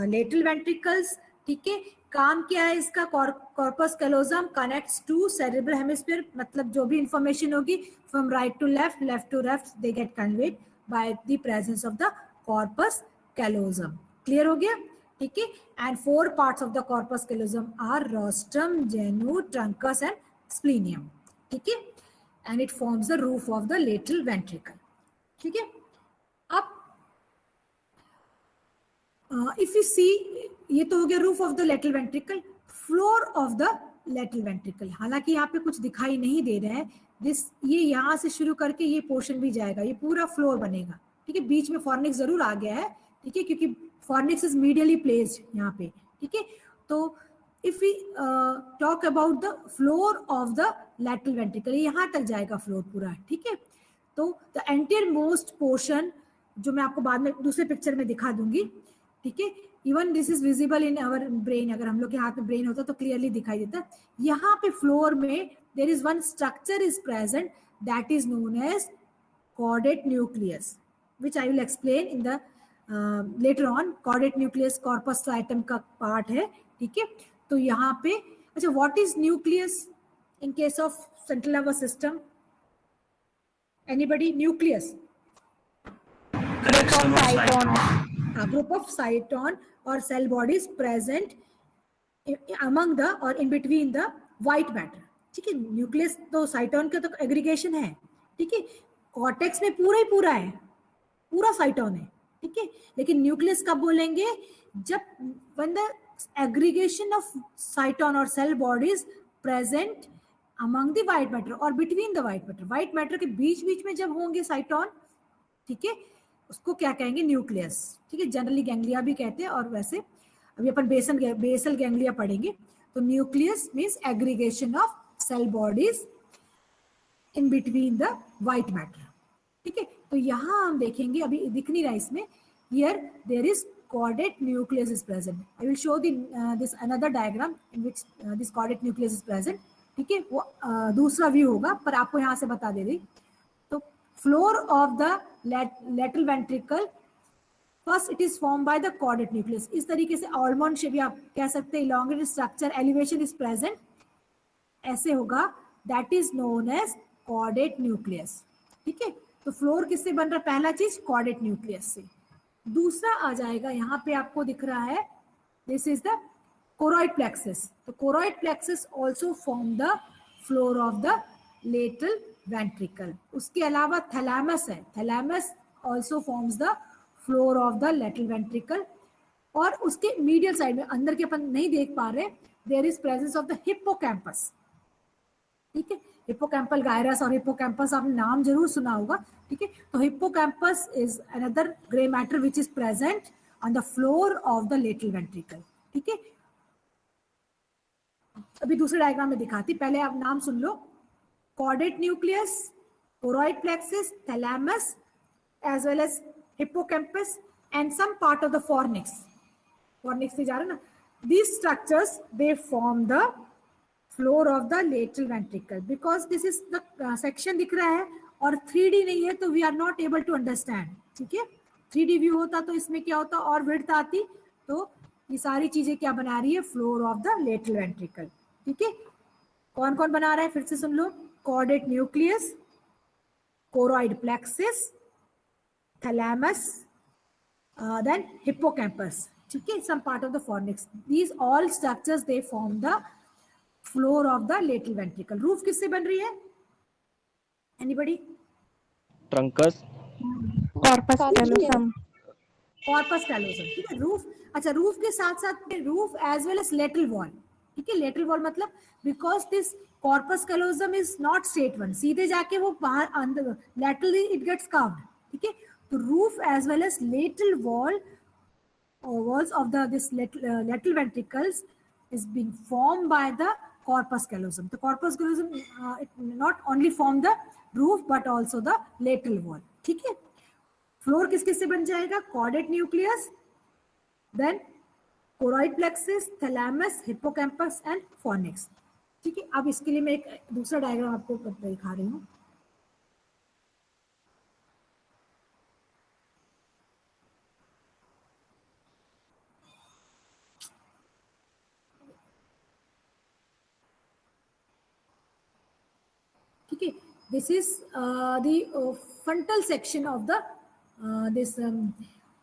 lateral ventricles, ठीक है. काम क्या है इसका, corpus callosum connects to cerebral hemisphere. मतलब जो भी इंफॉर्मेशन होगी from right to left, left to right, they get conveyed by the presence of the corpus callosum. Clear हो गया, ठीक है. And 4 parts of the corpus callosum are rostrum, genu, truncus and splenium, ठीक है. And it forms the roof of the lateral ventricle, ठीक है. अब इफ यू सी, ये तो हो गया roof of the lateral ventricle. Floor of the lateral ventricle, हालांकि यहाँ पे कुछ दिखाई नहीं दे रहा है. दिस, ये यहाँ से शुरू करके ये पोर्शन भी जाएगा, ये पूरा फ्लोर बनेगा, ठीक है. बीच में फॉर्निक्स जरूर आ गया है, ठीक है, क्योंकि फॉर्निक्स इज मीडियली प्लेस्ड यहाँ पे, ठीक है. तो if we talk about the floor of the lateral ventricle, यहाँ तक जाएगा फ्लोर पूरा, ठीक है. तो द एंटीरियर मोस्ट पोर्शन, जो मैं आपको बाद में दूसरे पिक्चर में दिखा दूंगी, ठीक है. Even this is visible in our brain. अगर हम लोग के हाथ में ब्रेन होता तो क्लियरली दिखाई देता. यहाँ पे फ्लोर में there is one structure is present, that is known as caudate nucleus, which I will explain in the later on. Caudate nucleus corpus आइटम का पार्ट है, ठीक है. तो यहाँ पे, अच्छा, what is nucleus in case of central nervous system? Anybody? Nucleus, group of cyton or cell bodies present among the or in between the white matter, ठीक है. न्यूक्लियस तो साइटोन का तो एग्रीगेशन है, ठीक है. कॉर्टेक्स में पूरा ही पूरा है, पूरा साइटोन है, ठीक है. लेकिन न्यूक्लियस कब बोलेंगे, जब when the aggregation of cyton or cell bodies present among the white matter or between the white matter. white matter के बीच बीच में जब होंगे साइटोन, ठीक है, उसको क्या कहेंगे? न्यूक्लियस, ठीक है, जनरली गैंग्लिया भी कहते हैं, और वैसे अभी अपन बेसल गैंग्लिया पढ़ेंगे। तो nucleus means aggregation of cell bodies in between the white matter, ठीक है। तो यहाँ हम देखेंगे, अभी दिख नहीं रहा इसमें, here there is chordate nucleus is present. I will show this another diagram in which this chordate nucleus is present, ठीक है, वो दूसरा व्यू होगा, पर आपको यहाँ से बता दे रही। तो floor of the lateral ventricle, first it is formed by the chordate nucleus. इस तरीके से almond shape आप कह सकते हैं, elongated structure, elevation is present, ऐसे होगा, that is known as chordate nucleus, ठीक है। तो फ्लोर किससे बन रहा है? पहला चीज chordate nucleus से। दूसरा आ जाएगा, यहाँ पे आपको दिख रहा है, this is the choroid plexus. तो choroid plexus also form the floor of the lateral ventricle. उसके अलावा थैलेमस है, thalamus also forms the floor of the lateral ventricle. और उसके मीडियल साइड में, अंदर के अपन नहीं देख पा रहे, there is presence of the hippocampus, ठीक है। हिप्पोकैम्पल गायरस और हिप्पोकैम्पस आपने नाम जरूर सुना होगा, ठीक है। तो hippocampus is another grey matter which is present on the floor of the lateral ventricle, ठीक है। अभी दूसरे डायग्राम में दिखाती, पहले आप नाम सुन लो, caudate nucleus, choroid plexus, thalamus as well as hippocampus and some part of the fornix. Fornix से जा रहे ना, these structures they form the floor of the lateral ventricle. Because this is the section दिख रहा है और 3D नहीं है, तो we are not able to understand, ठीक है। 3D व्यू होता तो इसमें क्या होता और विड्थ आती, तो ये सारी चीजें क्या बना रही है? Floor of the lateral ventricle, ठीक है। कौन कौन बना रहा है? फिर से सुन लो, caudate nucleus, choroid plexus, thalamus, then hippocampus, ठीक है, some part of the fornix. These all structures they form the floor of the lateral ventricle. Roof किससे बन रही है? Anybody? Truncus. corpus callosum, Corpus callosum, ठीक है। रूफ, अच्छा, रूफ के साथ साथ roof as well as lateral wall, ठीक है। लेटरल वॉल मतलब because this corpus callosum is not straight one, सीधे जाके वो बाहर अंदर लेटरली इट गेट्स कर्व्ड, ठीक है। तो roof as well as lateral wall walls of this lateral ventricles is being formed by the corpus callosum. The corpus callosum it not only form the roof but also the lateral wall, ठीक है। फ्लोर किस किस से बन जाएगा? Caudate nucleus, then choroid plexus, thalamus, hippocampus and fornix, ठीक है। अब इसके लिए मैं एक दूसरा डायग्राम आपको दिखा रही हूँ। ठीक है, this is the frontal section of the this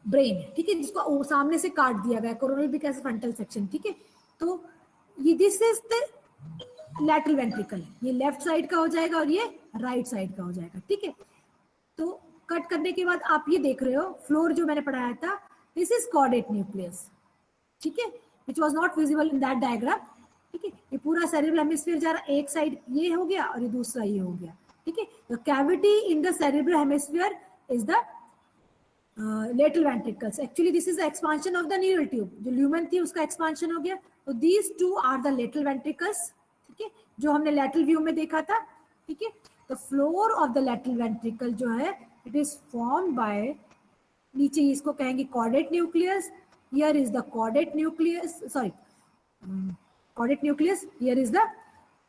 brain, ठीक है, जिसको सामने से काट दिया गया, कोरोनल भी कैसे फ्रंटल सेक्शन, ठीक है। तो ये this is the lateral ventricle, ये लेफ्ट साइड का हो जाएगा और ये राइट साइड का हो जाएगा, ठीक है। तो कट करने के बाद आप ये देख रहे हो, फ्लोर जो मैंने पढ़ाया था, दिस इज कॉर्डेट न्यूक्लियस, ठीक है, which was not visible in that diagram, ठीक है। ये पूरा सेरेब्रल हेमिस्फीयर जा रहा है, एक साइड ये हो गया और ये दूसरा ये हो गया, ठीक है। The cavity in the cerebral hemisphere is the lateral ventricles. Actually this is the expansion of the neural tube, जो ल्यूमेन थी उसका एक्सपांशन हो गया। तो these two are the lateral ventricles, ठीक है, जो हमने लेटरल व्यू में देखा था, ठीक है। The floor of the lateral ventricle जो है, इट इज फॉर्म बाय, नीचे इसको कहेंगे chordate nucleus, here is the chordate nucleus, sorry chordate nucleus, here is the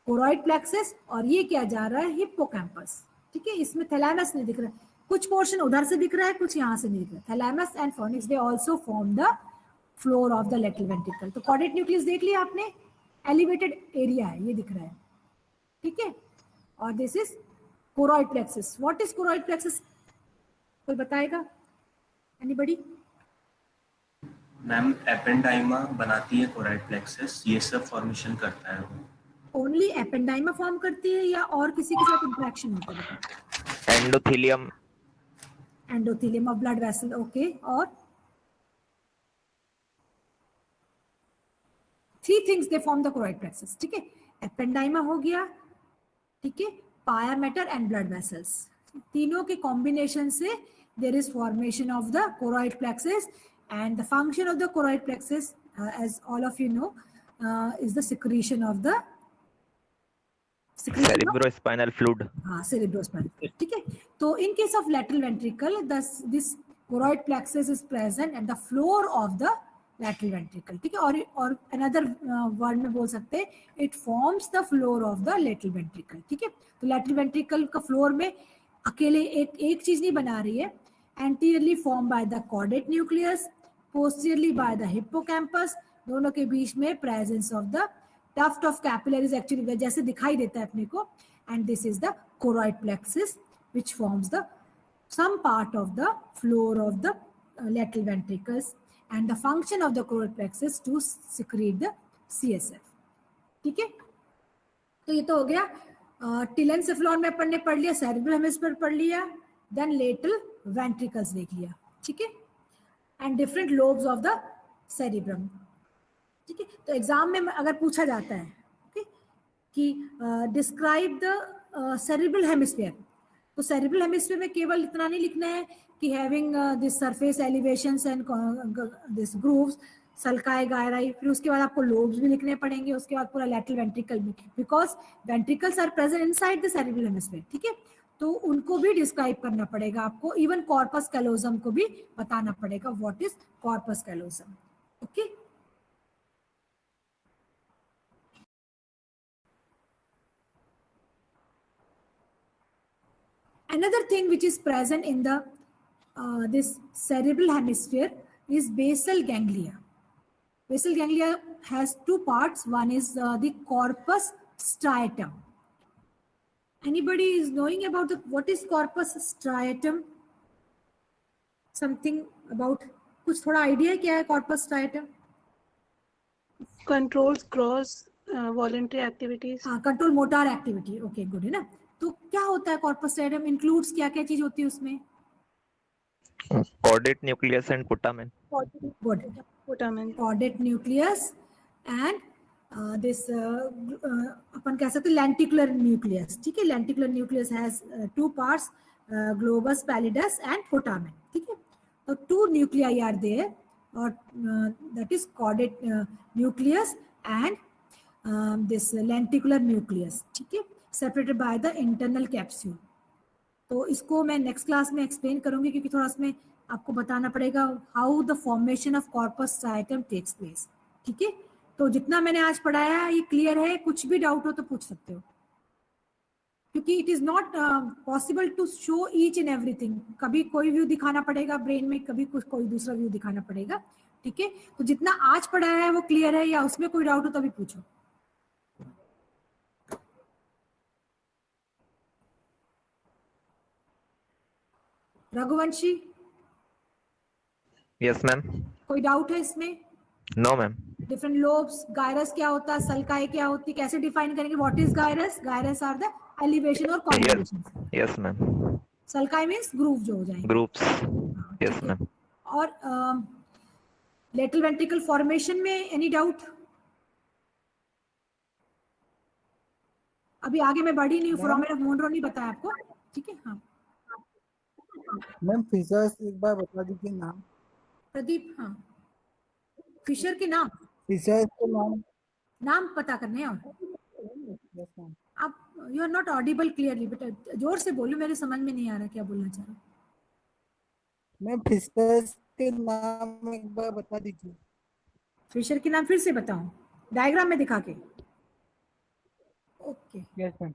choroid plexus, और ये क्या जा रहा है? हिप्पोकैम्पस, ठीक है। इसमें थैलेमस नहीं दिख रहा है, कुछ पोर्शन उधर से दिख रहा है, कुछ यहाँ से नहीं दिख रहा है। Thalamus and fornix they also form the floor of the lateral ventricle. तो कॉर्डेट न्यूक्लियस देख लिया आपने, एलिवेटेड एरिया है, ये दिख रहा है, ठीक है। और this is choroid plexus. What is choroid plexus? कोई बताएगा? एनीबॉडी? मैम एपेंडाइमा बनाती है कोरोइड प्लेक्सस, ये सब फॉर्मेशन करता है वो। ओनली एपेंडाइमा फॉर्म करती है या और किसी के साथ इंटरेक्शन होता है? Endothelium, endothelium of blood vessel, okay. और 3 things they form the choroid plexus, ठीक है। एपेंडाइमा हो गया, ठीक है, पाया मैटर एंड ब्लड वेसल्स, तीनों के कॉम्बिनेशन से there is formation of the choroid plexus, and the function of the choroid plexus, as all of you know, is the secretion of cerebrospinal fluid. हाँ, cerebrospinal, ठीक है. तो in case of lateral ventricle, this choroid plexus is present at the floor of the lateral ventricle, ठीक है. और another word में बोल सकते हैं, it forms the floor of the lateral ventricle, ठीक है. तो lateral ventricle का floor में अकेले एक चीज नहीं बना रही है. Anteriorly formed by the caudate nucleus, posteriorly by the hippocampus, दोनों के बीच में presence of the tuft of capillaries actually जैसे दिखाई देता है अपने को, and this is the choroid plexus which forms the some part of the floor of the lateral ventricles, and the function of the choroid plexus to secrete the CSF, ठीक है. तो ये तो हो गया टिलेनसेफलॉन में अपन ने पढ़ लिया, सेरेब्रल हेमिस्फीयर पढ़ लिया, देन लेटरल वेंट्रिकल्स देख लिया, ठीक है, and different lobes of the cerebrum, ठीक है. तो एग्जाम में अगर पूछा जाता है okay, कि डिस्क्राइब द सेरिब्रल हेमिस्फीयर, तो सेरिब्रल हेमिस्फीयर में केवल इतना नहीं लिखना है कि having this surface elevations and this grooves, sulci gyri, फिर उसके बाद आपको लोब्स भी लिखने पड़ेंगे, उसके बाद पूरा लैटरल वेंट्रिकल भी, because ventricles are present inside the cerebral hemisphere, ठीक है. तो उनको भी डिस्क्राइब करना पड़ेगा आपको, इवन कॉर्पस कैलोजम को भी बताना पड़ेगा what is corpus callosum, okay. Another thing which is present in the this cerebral hemisphere is basal ganglia. Basal ganglia has two parts. One is the corpus striatum. Anybody is knowing about what is corpus striatum? Something about, कुछ थोड़ा idea क्या है corpus striatum? Controls gross voluntary activities. हाँ, control motor activity. Okay, good है ना. तो क्या होता है corpus striatum? Includes क्या क्या चीज होती है उसमें? Caudate nucleus and putamen. Good. Putamen. Caudate nucleus and this अपन कह सकते हैं lenticular nucleus, ठीक है. Lenticular nucleus has two parts, globus pallidus and putamen, ठीक है. तो two nuclei are there, or that is caudate nucleus and this lenticular nucleus, ठीक है, separated by the internal capsule. तो इसको मैं नेक्स्ट क्लास में एक्सप्लेन करूंगी, क्योंकि थोड़ा इसमें आपको बताना पड़ेगा how the formation of corpus striatum takes place, ठीक है. तो जितना मैंने आज पढ़ाया ये क्लियर है, कुछ भी डाउट हो तो पूछ सकते हो, क्योंकि it is not possible to show each and everything. कभी कोई व्यू दिखाना पड़ेगा ब्रेन में, कभी कुछ कोई दूसरा व्यू दिखाना पड़ेगा, ठीक है. तो जितना आज पढ़ाया है वो क्लियर है, या उसमें कोई डाउट हो तो भी पूछो. Raghuvanshi, yes ma'am. कोई डाउट है इसमें? No ma'am. Different lobes, gyrus क्या होता है, सल्काई क्या होती है, कैसे डिफाइन करेंगे? What is gyrus? Gyrus are the elevation और convolution. Yes ma'am. Sulci means groove जो हो जाएंगे, ग्रुप्स. Yes ma'am. और लेटरल वेंट्रिकल फॉर्मेशन में एनी डाउट? अभी आगे मैं बढ़ी नहीं, फोरामेन ऑफ मोनरो नहीं बताया आपको, ठीक है. हाँ मैम फिशर्स एक बार बता दीजिए नाम. प्रदीप, हाँ फिशर के नाम, फिशर्स के नाम पता करने हैं. और यस मैम. आप you are not audible clearly, बेटा जोर से बोलो, मेरे समझ में नहीं आ रहा क्या बोलना चाह रहा. मैम फिशर्स के नाम एक बार बता दीजिए. फिशर के नाम फिर से बताऊं डायग्राम में दिखा के? Okay. Yes ma'am.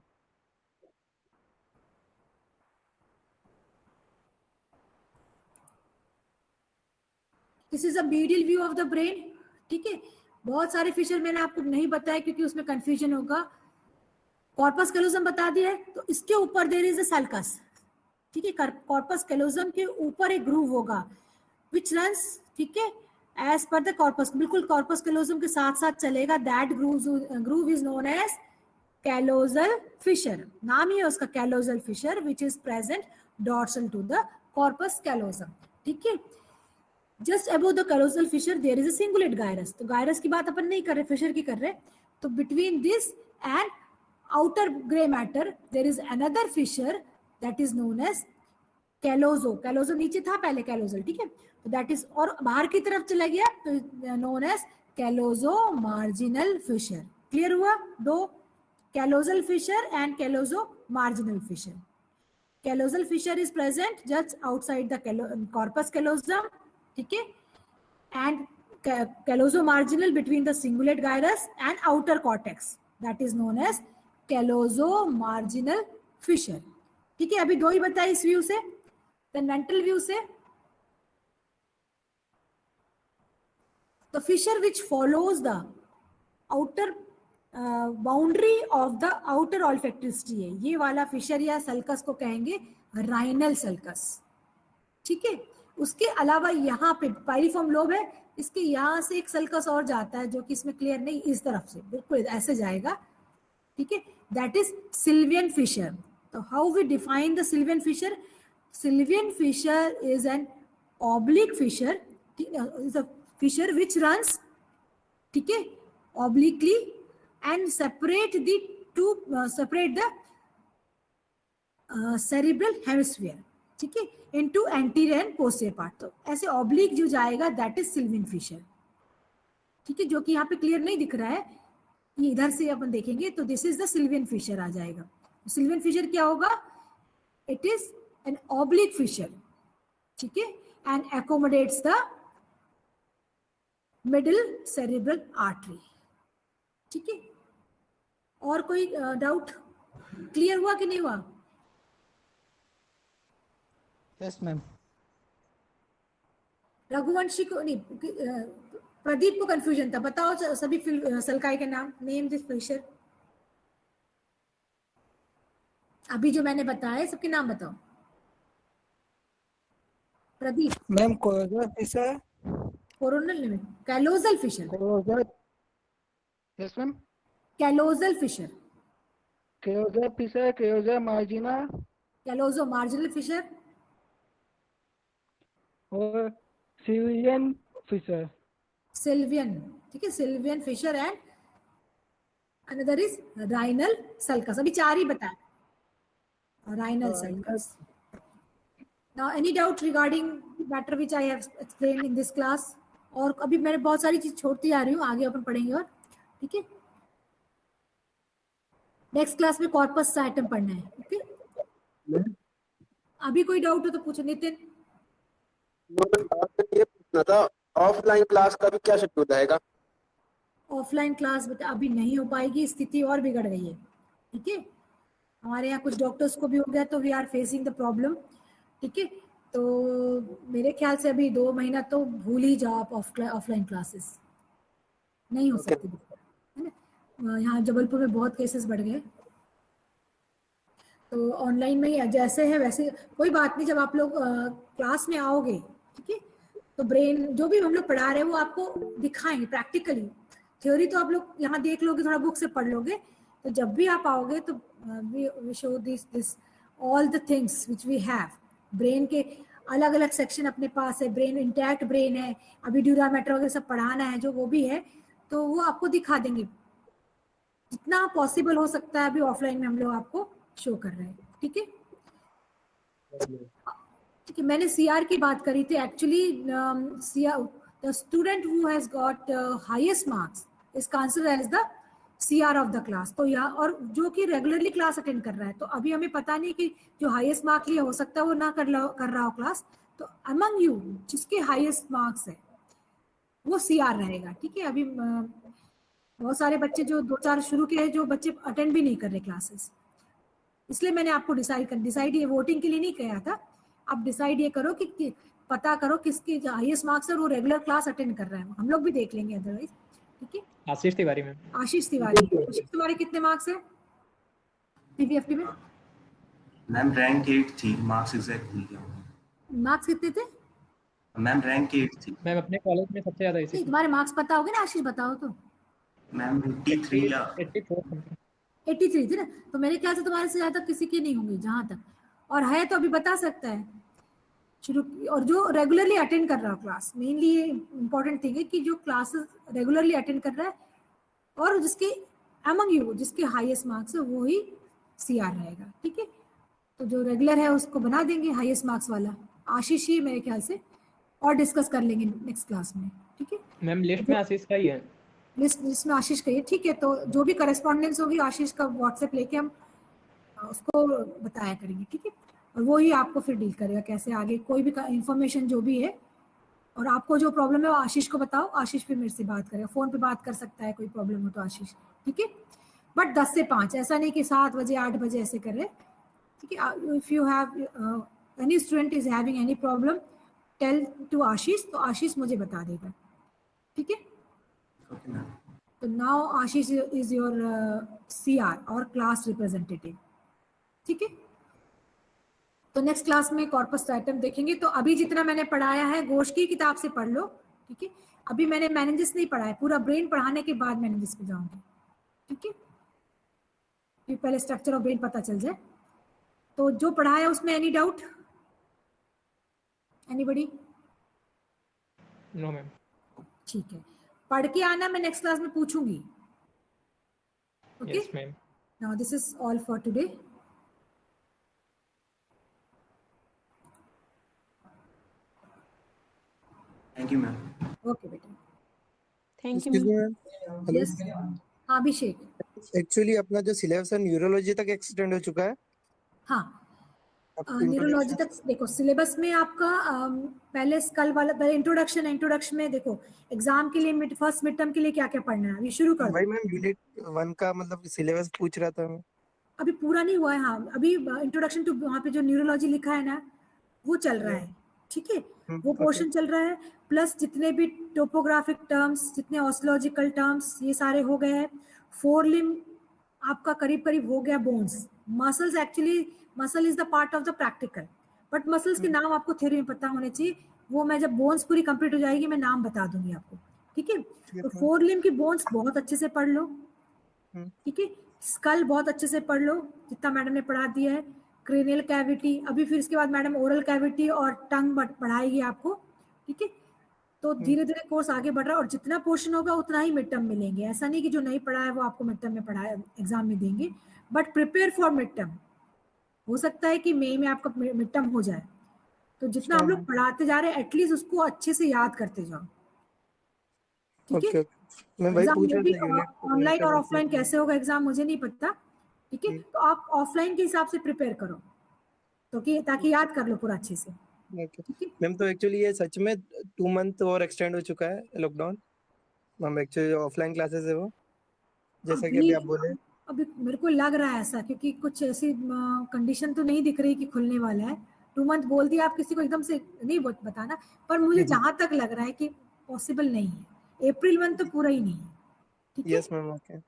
This is a medial view of the brain, ठीक है. बहुत सारे फिशर मैंने आपको नहीं बताया क्योंकि उसमें कंफ्यूजन होगा. कॉर्पस कैलोजम बता दिया है, तो इसके ऊपर देयर इज अ सल्कस, ठीक है. कॉर्पस कैलोजम के ऊपर एक ग्रूव होगा विच रन्स, ठीक है, एज पर द कॉर्पस, बिल्कुल कॉर्पस कैलोजम के साथ साथ चलेगा. That groove is known as callosal fissure. नाम ही है उसका callosal fissure, which is present dorsal to the corpus callosum, ठीक है. Just above the callosal fissure there is a cingulate gyrus. तो गायरस की बात अपन नहीं कर रहे, फिशर की कर रहे. तो between this and outer gray matter, there is another fissure that is known as कैलोजो. कैलोजो नीचे था पहले कैलोजल, ठीक है, तो दैट इज, और बाहर की तरफ चला गया तो known as callosomarginal fissure. Clear हुआ? दो, callosal fissure and callosomarginal fissure. Callosal fissure is present just outside the corpus callosum, ठीक है, and callosomarginal between the cingulate gyrus and outer cortex, that is known as callosomarginal fissure. ठीक है, अभी दो ही बताए इस व्यू से. मेंटल व्यू से, the fissure which follows the outer boundary of the outer olfactory है, ये वाला फिशर या सल्कस को कहेंगे राइनल सल्कस. ठीक है, उसके अलावा यहाँ पे पाइरिफॉर्म लोब है, इसके यहाँ से एक सल्कस और जाता है जो कि इसमें क्लियर नहीं, इस तरफ से बिल्कुल ऐसे जाएगा. ठीक है, दैट इज सिल्वियन फिशर. तो how we define the Sylvian fissure? Sylvian fissure is an oblique fissure, is a fissure which runs, ठीक है, obliquely and separate the cerebral hemisphere, ठीक है, into anterior and posterior part. तो ऐसे oblique जो जाएगा that is Sylvian fissure. ठीक है, जो कि यहाँ पे क्लियर नहीं दिख रहा है, ये इधर से अपन देखेंगे तो this is the Sylvian fissure आ जाएगा. Sylvian fissure क्या होगा? It is an oblique fissure, ठीक है, and accommodates the middle cerebral artery. ठीक है, और कोई डाउट? क्लियर हुआ कि नहीं हुआ? Yes ma'am. रघुवंशी को नहीं, प्रदीप को कंफ्यूजन था. बताओ सभी सल्काई के नाम, नेम दिस फिशर. अभी जो मैंने बताया सबके नाम बताओ. Pradeep. Ma'am callosal fissure. Coronal नहीं, callosal fissure. Callosal. Yes ma'am. Callosal fissure. Callosal fissure, callosomarginal callosomarginal fissure और सिल्वियन फिशर. सिल्वियन, ठीक है, Sylvian fissure and another is rhinal sulcus. अभी चार ही बताए, rhinal sulcus. Now, any doubt regarding matter which I have explained in this class? और अभी मैंने बहुत सारी चीज छोड़ती जा रही हूँ, आगे अपन पढ़ेंगे. और ठीक है, नेक्स्ट क्लास में कॉर्पस साइटम पढ़ना है. ओके, अभी कोई डाउट हो तो पूछो. नितिन. ये पूछना था, ऑफलाइन क्लास का भी क्या शेड्यूल रहेगा? ऑफलाइन क्लास बेटा अभी नहीं हो पाएगी, स्थिति और बिगड़ गई है. ठीक है, हमारे यहाँ कुछ डॉक्टर्स को भी हो गया तो we are facing the problem. ठीक है, तो मेरे ख्याल से अभी 2 महीना तो भूल ही जाओ आप ऑफलाइन क्लासेस. नहीं हो सकती है ना. यहाँ जबलपुर में बहुत केसेस बढ़ गए, तो ऑनलाइन में ही जैसे है वैसे. कोई बात नहीं, जब आप लोग क्लास में आओगे, ठीक है, तो ब्रेन जो भी हम लोग पढ़ा रहे हैं वो आपको दिखाएंगे प्रैक्टिकली. थ्योरी तो आप लोग यहाँ देख लोगे, थोड़ा बुक से पढ़ लोगे, तो जब भी आप आओगे तो we show this all the things which we have. Brain के अलग अलग सेक्शन अपने पास है. ब्रेन इंटैक्ट ब्रेन है, अभी ड्यूरा मैटर वगैरह सब पढ़ाना है जो वो भी है, तो वो आपको दिखा देंगे जितना पॉसिबल हो सकता है. अभी ऑफलाइन में हम लोग आपको शो कर रहे हैं. ठीक है, ठीक है. मैंने सीआर की बात करी थी. Actually the student who has got highest marks is considered as the CR of the class. तो यहाँ, और जो कि रेगुलरली क्लास अटेंड कर रहा है, तो अभी हमें पता नहीं कि जो हाईएस्ट मार्क लिया हो सकता है वो ना कर रहा हो क्लास. तो अमंग यू जिसके हाईएस्ट मार्क्स है वो सीआर रहेगा. ठीक है, अभी बहुत सारे बच्चे जो 2-4 शुरू के हैं, जो बच्चे अटेंड भी नहीं कर रहे क्लासेस, इसलिए मैंने आपको डिसाइड ये वोटिंग के लिए नहीं किया था. आप डिसाइड ये करो कि पता करो किसके हाईएस्ट मार्क्स है और वो रेगुलर क्लास अटेंड कर रहा है. हम लोग भी देख लेंगे अदरवाइज. ठीक है, आशीष तिवारी मैम. आशीष तिवारी कितने मार्क्स है पीवीएफटी में? मैम रैंक 8 थी, मार्क्स एग्जैक्ट भूल गया हूँ. मार्क्स कितने थे मैम? रैंक 8 थी मैम. अपने कॉलेज में सबसे ज्यादा इसी. तुम्हारे मार्क्स पता होगे ना आशीष, बताओ तो. मैम 83 या 84. 83 थे ना, तो मेरे ख्याल से तुम्हारे से ज्यादा किसी के नहीं होंगे जहां तक. और है तो अभी बता सकता है शुरू. और जो रेगुलरली अटेंड कर रहा हो क्लास, मेनली ये इंपॉर्टेंट थिंग है कि जो क्लासेस रेगुलरली अटेंड कर रहा है और जिसके among you जिसके हाईएस्ट मार्क्स है वो ही CR रहेगा, ठीक है। तो जो रेगुलर है उसको बना देंगे हाईएस्ट मार्क्स वाला, आशीष ही मेरे ख्याल से, और डिस्कस कर लेंगे नेक्स्ट क्लास में, ठीक है। मैम लिस्ट में आशीष का ही है। लिस्ट में आशीष का ही, ठीक है। तो जो भी करस्पॉन्डेंस होगी आशीष का व्हाट्सएप लेके हम उसको बताया करेंगे, ठीक है। और वो ही आपको फिर डील करेगा कैसे आगे कोई भी इंफॉर्मेशन जो भी है, और आपको जो प्रॉब्लम है वो आशीष को बताओ, आशीष फिर मेरे से बात करेगा, फोन पे बात कर सकता है कोई प्रॉब्लम हो तो आशीष, ठीक है। बट 10 से 5, ऐसा नहीं कि 7 बजे 8 बजे ऐसे कर रहे, ठीक है। If you have any student is having any problem tell to Ashish, तो आशीष मुझे बता देगा, ठीक है। Okay ma'am. तो now Ashish is your CR और क्लास रिप्रेजेंटेटिव, ठीक है। तो नेक्स्ट क्लास में कॉर्पस स्ट्रैटम देखेंगे। तो अभी जितना मैंने पढ़ाया है घोष की किताब से पढ़ लो, ठीक है। अभी मैंने मैनेजेस नहीं पढ़ा है, पूरा ब्रेन पढ़ाने के बाद मैनेजेस पे जाऊंगी, ठीक है। फिर पहले स्ट्रक्चर ऑफ ब्रेन पता चल जाए। तो जो पढ़ाया है उसमें any doubt, anybody? No ma'am. ठीक है, पढ़ के आना, मैं नेक्स्ट क्लास में पूछूंगी, okay. Yes ma'am. Now this is all for today. Thank you ma'am. Okay बेटा, Thank you, Excuse me, ma'am. ma'am. Hello. Yes. हाँ अभिषेक, एक्चुअली अपना जो सिलेबस है न्यूरोलॉजी तक एक्सटेंड हो चुका है। हाँ अब न्यूरोलॉजी तक देखो सिलेबस में आपका पहले स्कल वाला, पहले इंट्रोडक्शन में देखो एग्जाम के लिए फर्स्ट मिड टर्म के लिए क्या क्या पढ़ना है, अभी शुरू कर भाई दो। मैम यूनिट 1 का मतलब सिलेबस पूछ रहा था मैं। अभी पूरा नहीं हुआ है, हाँ अभी इंट्रोडक्शन टू, वहाँ पे जो न्यूरोलॉजी लिखा है ना वो चल रहा है, ठीक है। वो पोर्शन चल रहा है, प्लस जितने भी टोपोग्राफिक टर्म्स, जितने ऑस्टोलॉजिकल टर्म्स, ये सारे हो गए हैं। 4 लिम्ब आपका करीब करीब हो गया। Bones, muscles, actually muscle is the part of the practical, but muscles के नाम आपको थ्योरी में पता होने चाहिए। वो मैं जब बोन्स पूरी कंप्लीट हो जाएगी मैं नाम बता दूंगी आपको, ठीक है। तो 4 लिम्ब की बोन्स बहुत अच्छे से पढ़ लो, ठीक है। स्कल बहुत अच्छे से पढ़ लो जितना मैडम ने पढ़ा दिया है। क्रेनियल कैविटी, अभी फिर इसके बाद मैडम ओरल कैविटी और टंग पढ़ाएगी आपको, ठीक है। तो धीरे धीरे कोर्स आगे बढ़ रहा है, और जितना पोर्शन होगा उतना ही मिड टर्म मिलेंगे। ऐसा नहीं कि जो नहीं पढ़ा है वो आपको मिड टर्म में पढ़ाया एग्जाम में देंगे, but prepare for mid term. हो सकता है कि मई में आपका मिड टर्म हो जाए, तो जितना हम लोग पढ़ाते जा रहे हैं एटलीस्ट उसको अच्छे से याद करते जाओ, ठीक है। मैं वही एग्जाम पूछ में रहा भी था यूनिट ऑनलाइन और ऑफलाइन कैसे होगा एग्जाम मुझे नहीं पता, ठीक है। तो आप ऑफलाइन के हिसाब से प्रिपेयर करो, तो कि ताकि याद कर लो पूरा अच्छे से, ठीक है। मैम। तो एक्चुअली ये सच में 2 मंथ और एक्सटेंड हो चुका है lockdown ma'am. Actually offline classes है वो, जैसा कि अभी आप बोले। अभी मेरे को लग रहा है ऐसा, क्योंकि कुछ ऐसी कंडीशन तो नहीं दिख रही कि खुलने वाला है। 2 मंथ बोल दिया, आप किसी को एकदम से नहीं बताना, पर मुझे जहां तक लग रहा है कि पॉसिबल नहीं है। अप्रैल मंथ तो पूरा ही नहीं है, ठीक है। Yes ma'am, okay.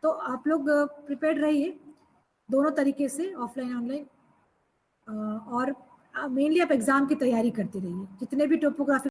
तो आप लोग प्रिपेयर्ड रहिए दोनों तरीके से, ऑफलाइन ऑनलाइन, और मेनली आप एग्जाम की तैयारी करते रहिए। जितने भी टोपोग्राफी